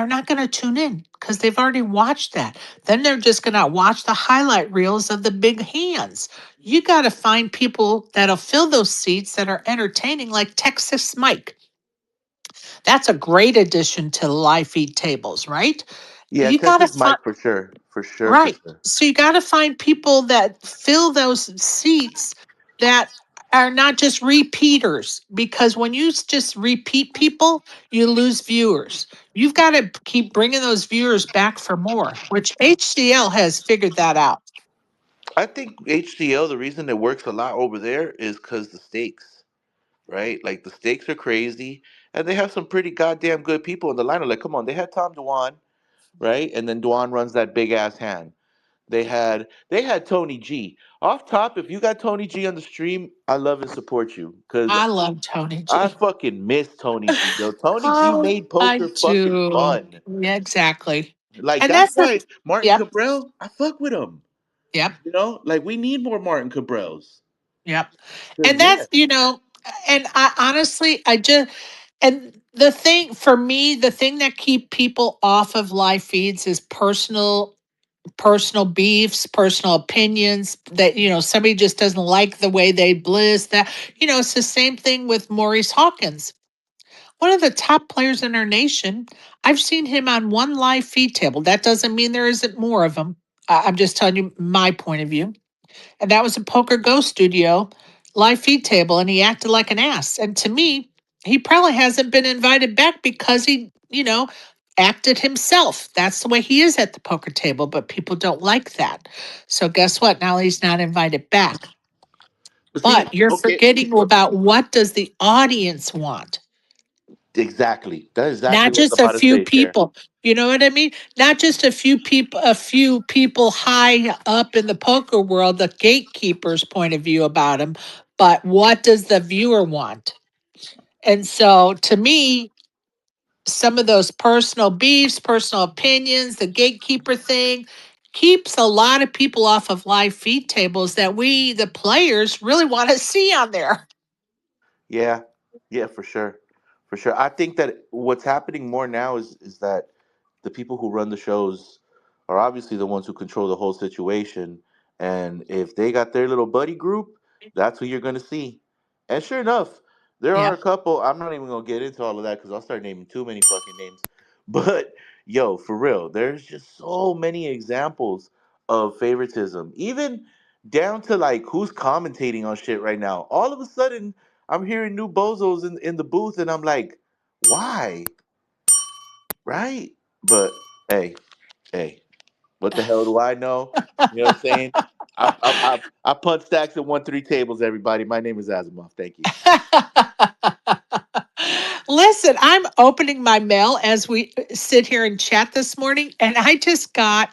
not going to tune in because they've already watched that. Then they're just going to watch the highlight reels of the big hands. You got to find people that'll fill those seats that are entertaining, like Texas Mike. That's a great addition to the live feed tables, right? Yeah, You got to Texas find Mike for sure. For sure, for right. sure. So you got to find people that fill those seats that are not just repeaters, because when you just repeat people, you lose viewers. You've got to keep bringing those viewers back for more, which HCL has figured that out. I think HCL, the reason it works a lot over there is because the stakes, right? Like the stakes are crazy, and they have some pretty goddamn good people in the lineup. Like, come on, they had Tom Dwan, right? And then Dwan runs that big ass hand. They had Tony G. Off top, if you got Tony G on the stream, I love and support you because I love Tony I G. fucking miss Tony G. Yo, Tony G Oh, made I poker fucking do. fun. Yeah, exactly. Like And that's that's the, why Martin yep, Cabral, I fuck with him. yep. Like we need more Martin Cabrals. Yep. Cause And yeah, that's, and I honestly, I just, and the thing for me, the thing that keep people off of live feeds is personal beefs, personal opinions that, somebody just doesn't like the way they bliss that, it's the same thing with Maurice Hawkins, one of the top players in our nation. I've seen him on one live feed table. That doesn't mean there isn't more of them. I'm just telling you my point of view, and that was a Poker Go Studio live feed table, and he acted like an ass. And to me, he probably hasn't been invited back because he, acted himself. That's the way he is at the poker table, but people don't like that. So guess what? Now he's not invited back. but see, But you're okay, forgetting about what does the audience want? exactly. That's exactly Not what just I'm a about to few say, Cher. people. You know what I mean? Not just a few people high up in the poker world, the gatekeeper's point of view about him, but what does the viewer want? And so to me, some of those personal beefs, personal opinions, the gatekeeper thing keeps a lot of people off of live feed tables that we, the players, really want to see on there. Yeah, yeah, for sure, for sure. I think that what's happening more now is that the people who run the shows are obviously the ones who control the whole situation, and if they got their little buddy group, that's who you're gonna see. And sure enough, there are Yeah. a couple. I'm not even gonna get into all of that because I'll start naming too many fucking names. But yo, for real, there's just so many examples of favoritism, even down to like who's commentating on shit right now. All of a sudden I'm hearing new bozos in the booth, and I'm like, why? Right? But hey, hey, what the hell do I know? You know what I'm saying? I punt stacks and won three tables. Everybody, my name is Asimov. Thank you. Listen, I'm opening my mail as we sit here and chat this morning, and I just got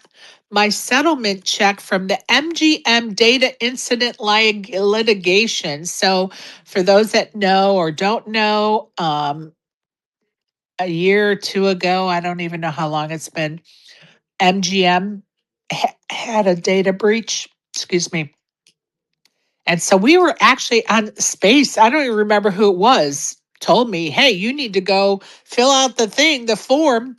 my settlement check from the MGM data incident litigation. So, for those that know or don't know, a year or two ago, I don't even know how long it's been, MGM had a data breach. Excuse me. And so we were actually on space. I don't even remember who it was. Told me, hey, you need to go fill out the form,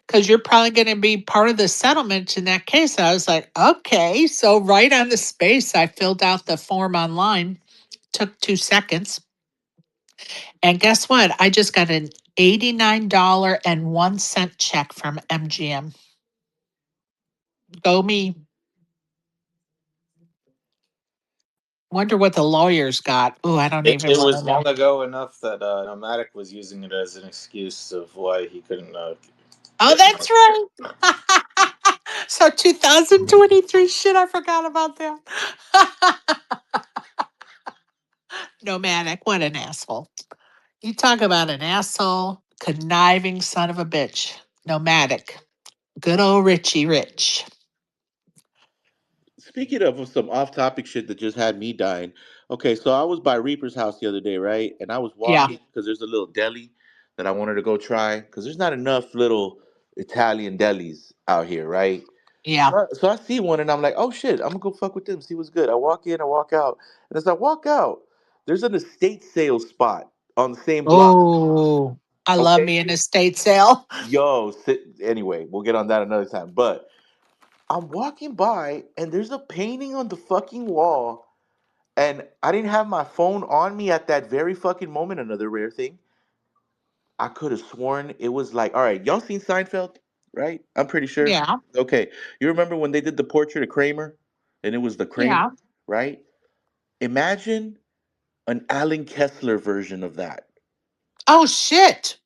because you're probably going to be part of the settlement in that case. I was like, okay. So right on the space, I filled out the form online. Took 2 seconds. And guess what? I just got an $89.01 check from MGM. Go me. Wonder what the lawyers got. Oh, I don't even It want to was know. long ago enough that Nomadic was using it as an excuse of why he couldn't Oh, get that's right. So 2023, shit, I forgot about that. Nomadic, what an asshole. You talk about an asshole, conniving son of a bitch. Nomadic. Good old Richie Rich. Speaking of some off-topic shit that just had me dying. Okay, so I was by Reaper's house the other day, right? And I was Yeah, walking because there's a little deli that I wanted to go try because there's not enough little Italian delis out here, right? yeah. So I see one and I'm like, oh shit, I'm gonna go fuck with them, see what's good. I walk in, I walk out, and as I walk out, there's an estate sale spot on the same block. Oh, I love Okay, me an estate sale. yo, anyway, we'll get on that another time. But I'm walking by and there's a painting on the fucking wall, and I didn't have my phone on me at that very fucking moment. Another rare thing. I could have sworn it was like, all right, y'all seen Seinfeld? right? I'm pretty sure. Yeah. Okay, you remember when they did the portrait of Kramer, and it was the Kramer, Yeah. right? Imagine an Alan Kessler version of that. Oh shit.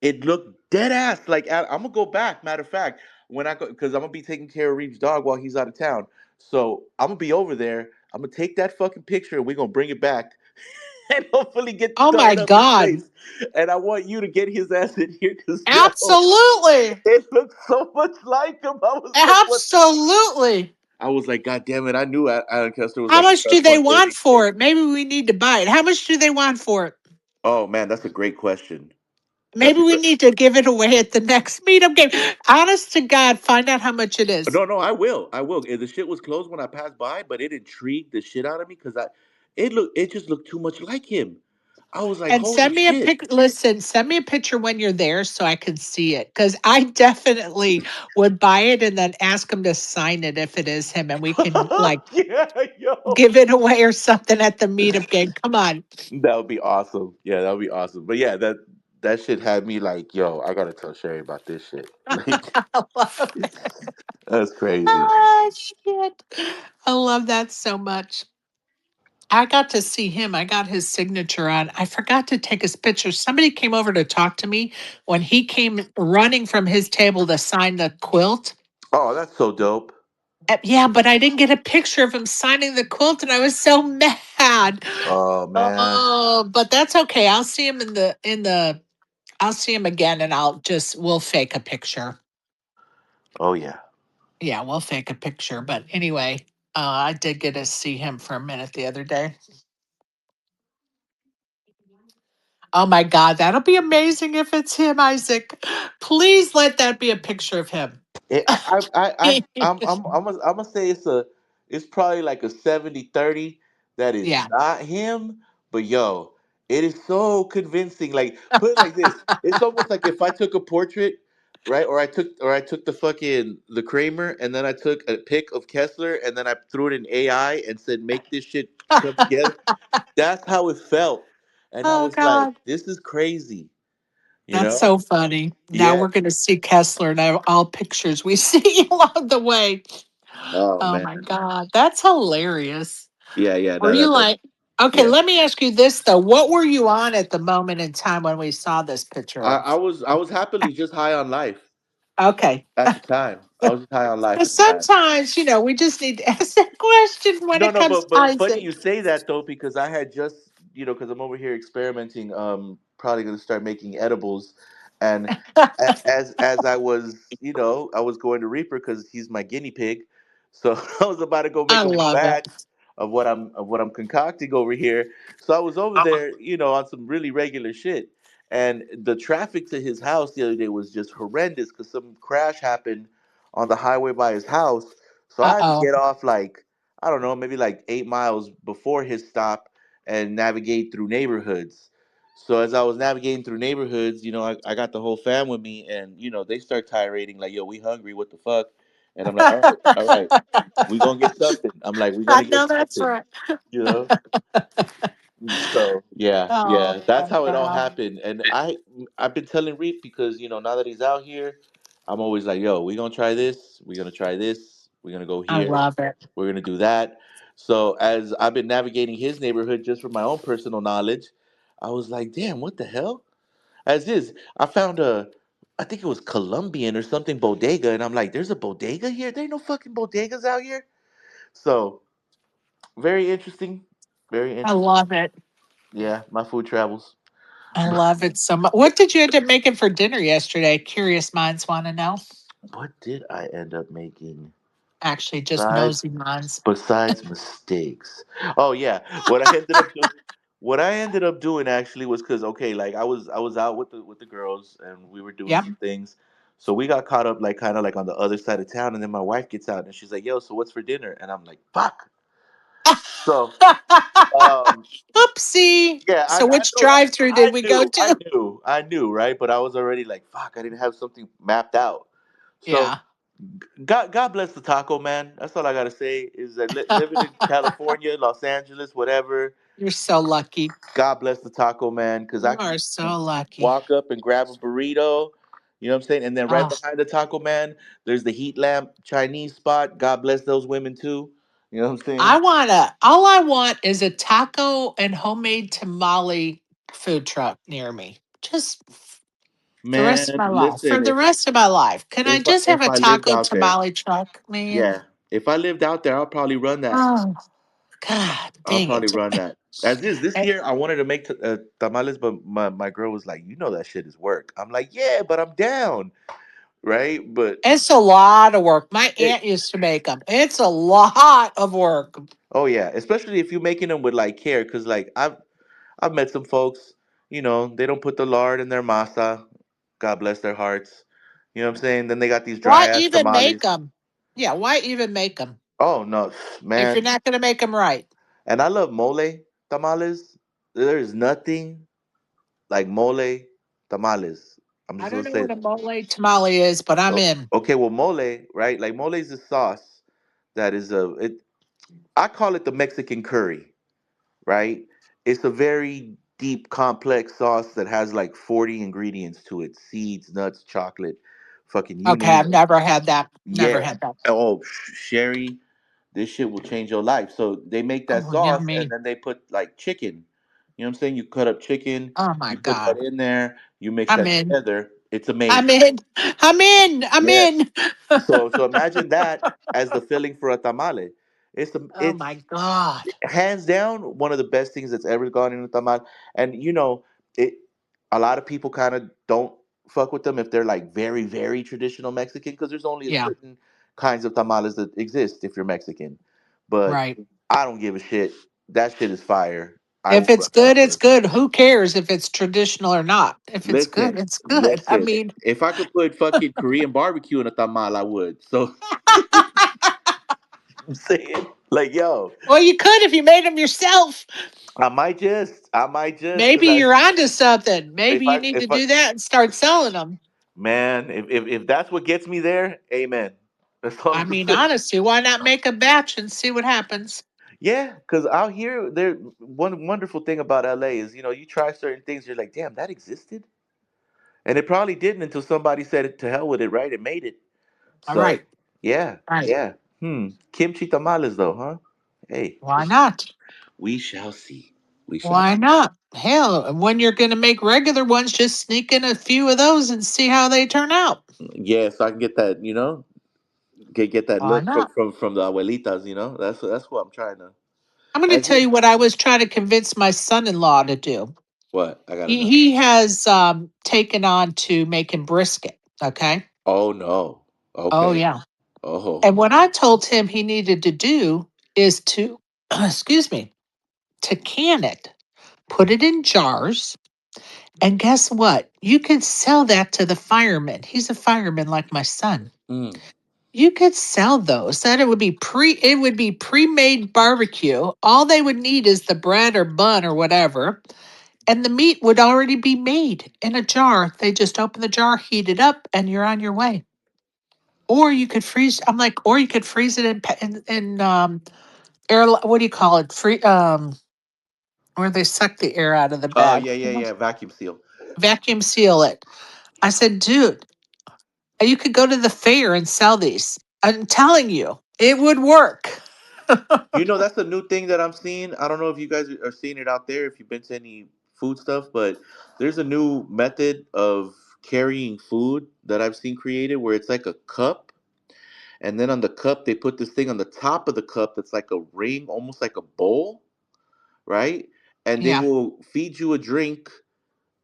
It looked dead ass. Like I'm gonna go back. Matter of fact, when I go, because I'm gonna be taking care of Reed's dog while he's out of town. So I'm gonna be over there. I'm gonna take that fucking picture and we're gonna bring it back and hopefully get to Oh my cover up his god. face. And I want you to get his ass in here because yo, Absolutely. it looks so much like him. I was like, what? Absolutely. I was like, God damn it! I knew Alan Kessler was How like a much do trust they fund want baby. for it? Maybe we need to buy it. How much do they want for it? Oh man, that's a great question. That's Maybe a we great. need to give it away at the next meetup game. Honest to God, find out how much it is. No, no, I will. I will. The shit was closed when I passed by, but it intrigued the shit out of me because it just looked too much like him. I was like, And holy send me a shit. pic. Listen, send me a picture when you're there so I can see it. Because I definitely would buy it and then ask him to sign it if it is him, and we can like Yeah, yo. give it away or something at the meetup game. Come on. That would be awesome. Yeah, that would be awesome. But yeah, that shit had me like, yo, I gotta tell Sherry about this shit. Like, I love it. that's crazy. Oh, shit. I love that so much. I got to see him. I got his signature on. I forgot to take his picture. Somebody came over to talk to me when he came running from his table to sign the quilt. Oh, that's so dope. Yeah, but I didn't get a picture of him signing the quilt, and I was so mad. Oh man. Oh, but that's okay. I'll see him in the. I'll see him again, and we'll fake a picture. Oh yeah. Yeah, we'll fake a picture. But anyway, I did get to see him for a minute the other day. Oh my God, that'll be amazing if it's him, Isaac. Please let that be a picture of him. I'm gonna say it's probably like a 70-30 that is Yeah. not him, but yo, it is so convincing. Like put it like this, it's almost like if I took a portrait, right, or I took the Kramer and then I took a pic of Kessler and then I threw it in AI and said make this shit come together. That's how it felt, and I Oh was like, God. this is crazy, you That's know? so funny. Now Yeah. we're going to see Kessler and all pictures we see along the way. Oh Oh man. my God. That's hilarious. Yeah, yeah. Were you like, okay, Yeah. let me ask you this though. What were you on at the moment in time when we saw this picture I, of? I was I was happily just high on life Okay. at the time. I was just high on life 'Cause at the time. sometimes, we just need to ask that question when No, it no, comes but to funny Isaac. you say that though because I had just because I'm over here experimenting. Probably gonna start making edibles, and as I was I was going to Reaper because he's my guinea pig, so I was about to go I make a little love it. batch of what I'm concocting over here. So I was over there on some really regular shit, and the traffic to his house the other day was just horrendous because some crash happened on the highway by his house. So I had to Uh-oh. get off like I don't know, maybe like 8 miles before his stop and navigate through neighborhoods. So as I was navigating through neighborhoods, I got the whole fam with me, and they start tirading like, "Yo, we hungry? What the fuck?" And I'm like, all right, we gonna get something. I'm like, we I gonna get know that's something, right. you know. So yeah, Oh yeah, my that's how it all God. happened. And I've been telling Reap because now that he's out here, I'm always like, yo, we gonna try this, we're gonna try this, we're gonna go I here, love it. we're gonna do that. So as I've been navigating his neighborhood just for my own personal knowledge, I was like, damn, what the hell? As is, I found I think it was Colombian or something bodega, and I'm like, there's a bodega here? There ain't no fucking bodegas out here. So very interesting, very I interesting. love it. Yeah, my food travels. I love it so much. What did you end up making for dinner yesterday? Curious minds want to know. What did I end up making Actually, just besides nosy minds. besides mistakes? Oh yeah, what I ended up doing actually was because okay, like I was out with the girls and we were doing Yep. some things. So we got caught up like kind of like on the other side of town, and then my wife gets out and she's like, "Yo, so what's for dinner?" And I'm like, "Fuck." So um, Oopsie. yeah, So I which know, drive-through I did we go knew, I to? knew, I knew, right? But I was already like, "Fuck," I didn't have something mapped out. So Yeah. God bless the taco man. That's all I gotta say. Is that living in California, Los Angeles, whatever. You're so lucky. God bless the taco man because You I can are just so lucky. walk up and grab a burrito, You know what I'm saying? And then right Oh, behind the taco man, there's the heat lamp Chinese spot. God bless those women too. You know what I'm saying? all I want is a taco and homemade tamale food truck near me. Just the rest of Man, my life. For listen, the rest of my life. Can I just have if a I lived taco out there, tamale truck, man? yeah, if I lived out there, I'll probably run that. Oh, God, I'll dang probably it. run that. As is this Eh, year, I wanted to make tamales, but my girl was like, "You know that shit is work." I'm like, "Yeah, but I'm down, right?" But It's a lot of work. My it, aunt used to make them. It's a lot of work. oh yeah, especially if you're making them with like care, because like I've met some folks, they don't put the lard in their masa. God bless their hearts. You know what I'm saying? Then they got these dry Why ass even make tamales. them? Yeah, why even make them Oh no, if you're man. not going to make them right? And I love mole tamales. There is nothing like mole tamales. I'm I just don't gonna know say what it. a mole tamale is, but I'm in. Okay, well, mole, right? Like mole is a sauce that is I call it the Mexican curry, right? It's a very deep, complex sauce that has like 40 ingredients to it: seeds, nuts, chocolate, fucking you Okay, name I've it. never had that. Never Yeah. had that. Oh, Sherry, this shit will change your life. So they make that Oh, sauce and yummy. then they put like chicken. You know what I'm saying? You cut up chicken, Oh my you put that God. in there, you mix I'm that in. together. It's I'm amazing. in. I'm in. I'm Yeah. in. So imagine that as the filling for a tamale. Oh It's my God. hands down one of the best things that's ever gone in a tamal. And it a lot of people kind of don't fuck with them if they're like very very traditional Mexican because there's only a Yeah, certain kinds of tamales that exist if you're Mexican. But right. I don't give a shit. That shit is fire. I If will it's run that good, it's shit. good. Who cares if it's traditional or not? If it's good, Listen, it's good. I listen. mean, If I could put fucking Korean barbecue in a tamal, I would. So I'm saying, like, yo, well, you could if you made them yourself. I might just, Maybe because you're onto something. Maybe you need to if I, do that and start selling them. man, if that's what gets me there, amen. That's all I I'm mean, saying. honestly, why not make a batch and see what happens? Yeah, because out here, there one wonderful thing about LA is, you try certain things, you're like, damn, that existed, and it probably didn't until somebody said it to hell with it, right? It made it. All So, right, yeah, right. yeah. Kimchi tamales, though, huh? Hey, Why not? we shall see. We shall Why see. not? Hell, when you're going to make regular ones, just sneak in a few of those and see how they turn out. Yeah, so I can get that, get that Why look from not? the abuelitas. That's what I'm trying to. I'm going to As tell is you what I was trying to convince my son-in-law to do. what I gotta He know. he has taken on to making brisket. Okay. Oh no. Oh Okay. yeah. Oh. And what I told him he needed to do is to, excuse me, to can it, put it in jars, and guess what? You could sell that to the fireman. He's a fireman like my son. Mm. You could sell those. That it would be pre-made barbecue. All they would need is the bread or bun or whatever, and the meat would already be made in a jar. They just open the jar, heat it up, and you're on your way. Or you could freeze. I'm like, or you could freeze it in air. What do you call it? Free where they suck the air out of the Oh bag. yeah, yeah, yeah. Vacuum seal. Vacuum seal it. I said, dude, you could go to the fair and sell these. I'm telling you, it would work. That's a new thing that I'm seeing. I don't know if you guys are seeing it out there. If you've been to any food stuff, but there's a new method of carrying food that I've seen created where it's like a cup, and then on the cup they put this thing on the top of the cup that's like a ring, almost like a bowl, right? And they Yeah. will feed you a drink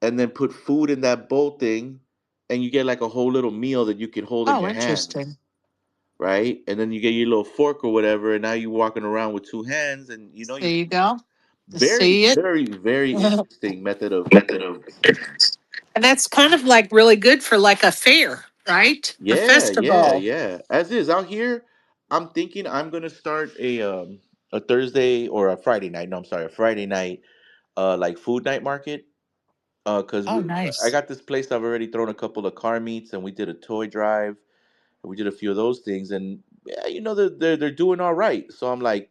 and then put food in that bowl thing, and you get like a whole little meal that you can hold in Oh, your interesting. hands, right? And then you get your little fork or whatever, and now you're walking around with two hands, and you There you go. very, See it? very, very and interesting method of. that's kind of like really good for like a fair, right? A Yeah, yeah, festival. yeah. As is out here, I'm thinking I'm gonna start a Thursday or a Friday night. No, I'm sorry, a Friday night, like food night market. Cause Oh, I nice. got this place I've already thrown a couple of car meets, and we did a toy drive, and we did a few of those things, and yeah, they're doing all right. So I'm like,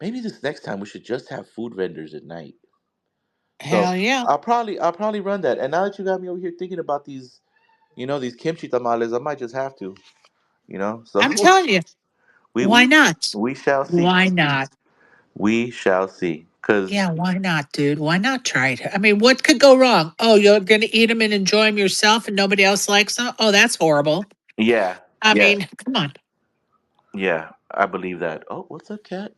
maybe this next time we should just have food vendors at night. So Hell yeah. I'll probably run that. And now that you got me over here thinking about these, these kimchi tamales, I might just have to. So I'm telling you, we why we not? we shall see. Why not? We shall see. Cause Yeah, why not, dude? Why not try it? I mean, what could go wrong? Oh, you're going to eat them and enjoy them yourself and nobody else likes them? Oh, that's horrible. yeah, I yeah, mean, come on. yeah. I believe that. Oh, what's up, cat?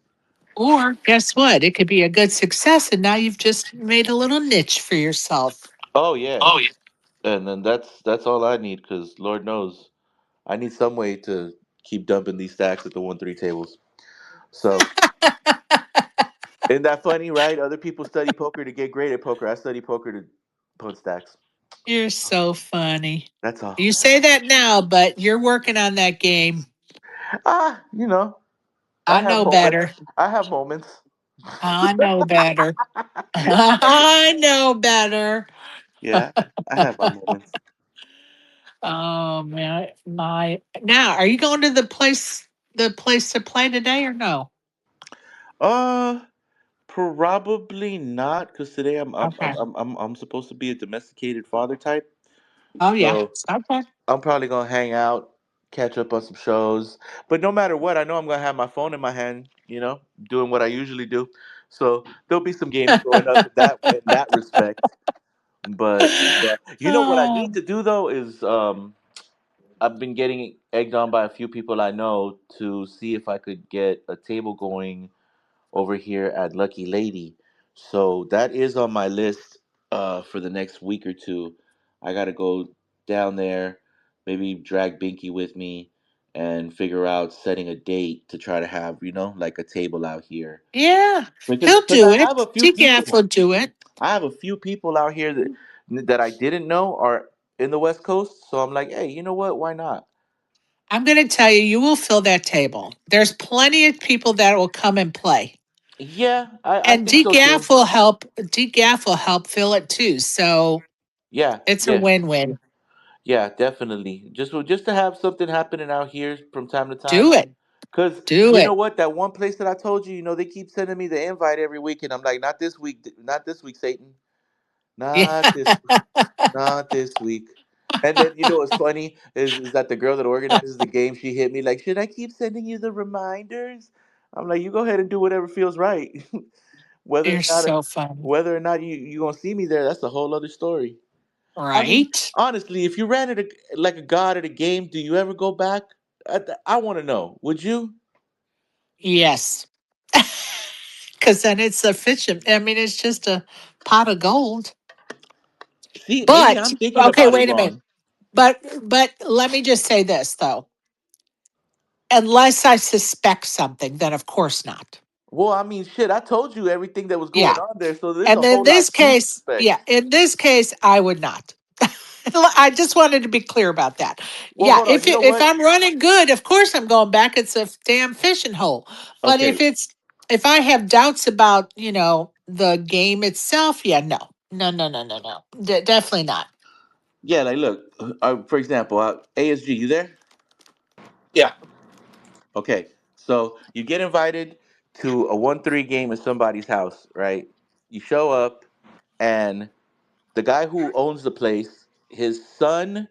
Or guess what? It could be a good success and now you've just made a little niche for yourself. Oh yeah. And then that's all I need. Cause Lord knows I need some way to keep dumping these stacks at the 1-3 tables. So isn't that funny, right? Other people study poker to get great at poker. I study poker to put stacks. You're so funny. That's all. You say that now, but you're working on that game. Ah, I I have know moments. better. I have moments. I know better. I know better. Yeah, I have my moments. Oh man, my now are you going to the place to play today or no? Uh, Probably not, because today Okay. I'm supposed to be a domesticated father type. Oh yeah. So Okay. I'm probably gonna hang out, catch up on some shows. But no matter what, I know I'm gonna have my phone in my hand, doing what I usually do. So there'll be some games going up in that respect. But yeah, what I need Oh, to do though is I've been getting egged on by a few people I know to see if I could get a table going over here at Lucky Lady. So that is on my list for the next week or two. I got to go down there, maybe drag Binky with me and figure out setting a date to try to have, like a table out here. yeah. Because He'll because do I have it. a few DGAF people. will do it. I have a few people out here that I didn't know are in the West Coast, so I'm like, "Hey, you know what? Why not?" I'm going to tell you, you will fill that table. There's plenty of people that will come and play. Yeah, I And think so too. DGAF will help fill it too. So Yeah, it's a yeah. win-win. Yeah, definitely. Just to have something happening out here from time to time. Do it. Cause Do you know it. what, that one place that I told you, they keep sending me the invite every week, and I'm like, not this week, Satan, Yeah. not this, not this week. And then what's funny is that the girl that organizes the game, she hit me like, should I keep sending you the reminders? I'm like, you go ahead and do whatever feels right. whether You're or not so funny. whether or not you gonna see me there, that's a whole other story. I mean, Right? honestly, if you ran it like a god at a game, do you ever go back? I want to know. Would you? Yes. Because then it's efficient. I mean, it's just a pot of gold. See, maybe But I'm thinking okay, about it wait a minute. wrong. But let me just say this though. Unless I suspect something, then of course not. Well, I mean, shit, I told you everything that was going Yeah. on there, so there's And a in whole this lot to case, suspect. yeah, in this case, I would not. I just wanted to be clear about that. Well, Yeah, hold on. if You know if what? I'm running good, of course I'm going back. It's a damn fishing hole. But Okay. if I have doubts about the game itself, yeah, no, no, no, no, no, no, definitely not. Yeah, like, look, for example, ASG, you there? Yeah. Okay. So you get invited to a 1-3 game at somebody's house, right? You show up, and the guy who owns the place, his son,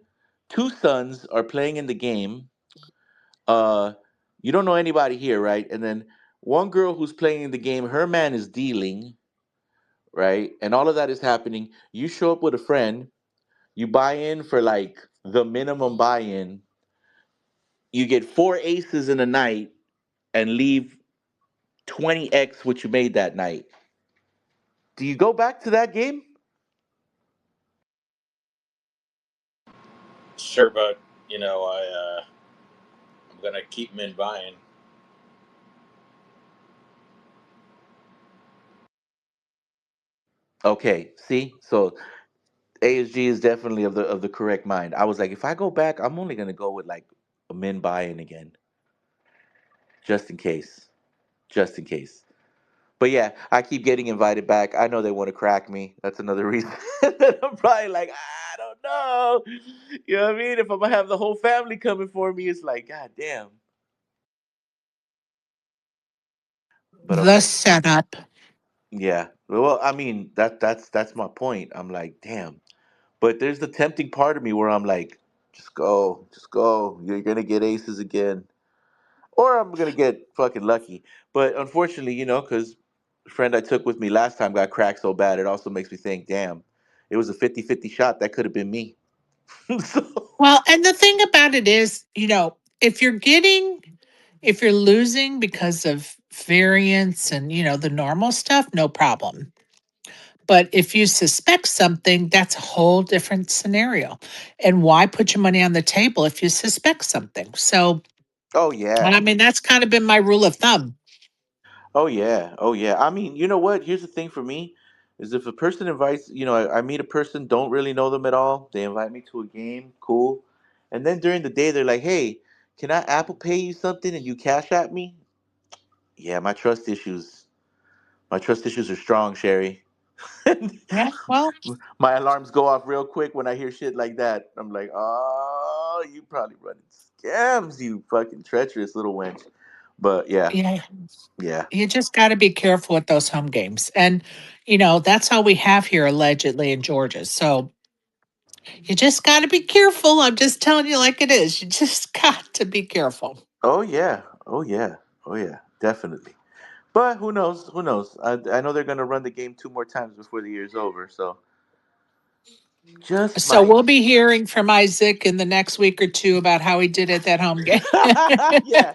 two sons are playing in the game. Uh, you don't know anybody here, right? And then one girl who's playing in the game, her man is dealing, right? And all of that is happening. You show up with a friend, you buy in for like the minimum buy in, you get four aces in a night and leave 20x what you made that night. Do you go back to that game? Sure, but I'm gonna keep them in buying. Okay, see? So ASG is definitely of the correct mind. I was like, if I go back, I'm only gonna go with like a min buy in again, just in case. Just in case. But yeah, I keep getting invited back. I know they want to crack me. That's another reason that I'm probably like, I don't know. You know what I mean? If I'm gonna have the whole family coming for me, it's like, god damn. But I'm The like, setup. yeah. Well, I mean, that's my point. I'm like, damn. But there's the tempting part of me where I'm like, Just go. Just go. You're gonna get aces again. Or I'm gonna get fucking lucky. But unfortunately, because the friend I took with me last time got cracked so bad, it also makes me think, damn, it was a 50-50 shot. That could have been me. So, Well, and the thing about it is, if if you're losing because of variance and, the normal stuff, no problem. But if you suspect something, that's a whole different scenario. And why put your money on the table if you suspect something? So, oh yeah. I mean, that's kind of been my rule of thumb. Oh yeah, oh yeah. I mean, you know what? Here's the thing for me, is if a person invites, I meet a person, don't really know them at all. They invite me to a game, cool. And then during the day, they're like, "Hey, can I Apple Pay you something and you cash at me?" Yeah, my trust issues are strong, Sherry. Yeah. Well, My alarms go off real quick when I hear shit like that. I'm like, "Oh, you probably running scams, you fucking treacherous little wench." But yeah, yeah, yeah. you just got to be careful with those home games. And, that's all we have here allegedly in Georgia. So you just got to be careful. I'm just telling you like it is. You just got to be careful. Oh yeah. Oh yeah. Oh yeah. Definitely. But who knows? Who knows? I know they're gonna run the game two more times before the year's over, so just So might. we'll be hearing from Isaac in the next week or two about how he did at that home game. Yeah,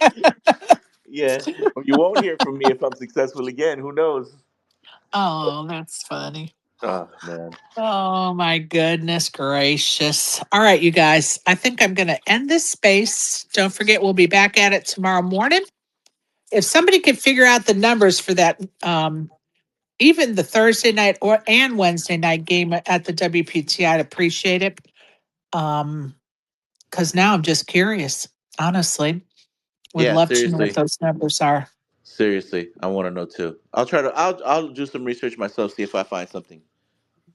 yeah. You won't hear from me if I'm successful again. Who knows? Oh, that's funny. Oh man. Oh my goodness gracious. All right, you guys. I think I'm going to end this space. Don't forget, we'll be back at it tomorrow morning. If somebody could figure out the numbers for that, even the Thursday night and Wednesday night game at the WPT, I'd appreciate it. Because now I'm just curious. Honestly, would Yeah, love to know what seriously, those numbers are. seriously. I want to know too. I'll try to. I'll do some research myself. See if I find something.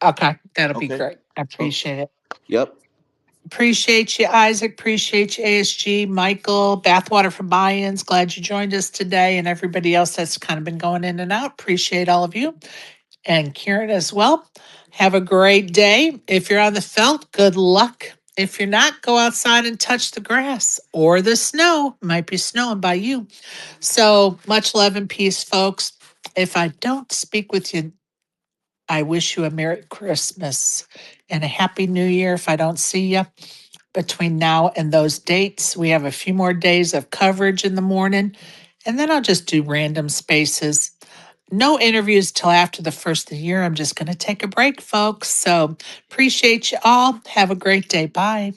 Okay, that'll be Okay. great. I Oh, appreciate it. yep. Appreciate you, Isaac. Appreciate you, ASG, Michael, Bathwater from Buy-ins. Glad you joined us today, and everybody else that's kind of been going in and out. Appreciate all of you, and Karen as well. Have a great day. If you're on the felt, good luck. If you're not, go outside and touch the grass or the snow. Might be snowing by you. So much love and peace, folks. If I don't speak with you, I wish you a Merry Christmas and a Happy New Year if I don't see you between now and those dates. We have a few more days of coverage in the morning, and then I'll just do random spaces. No interviews till after the first of the year. I'm just going to take a break, folks. So appreciate you all. Have a great day. Bye.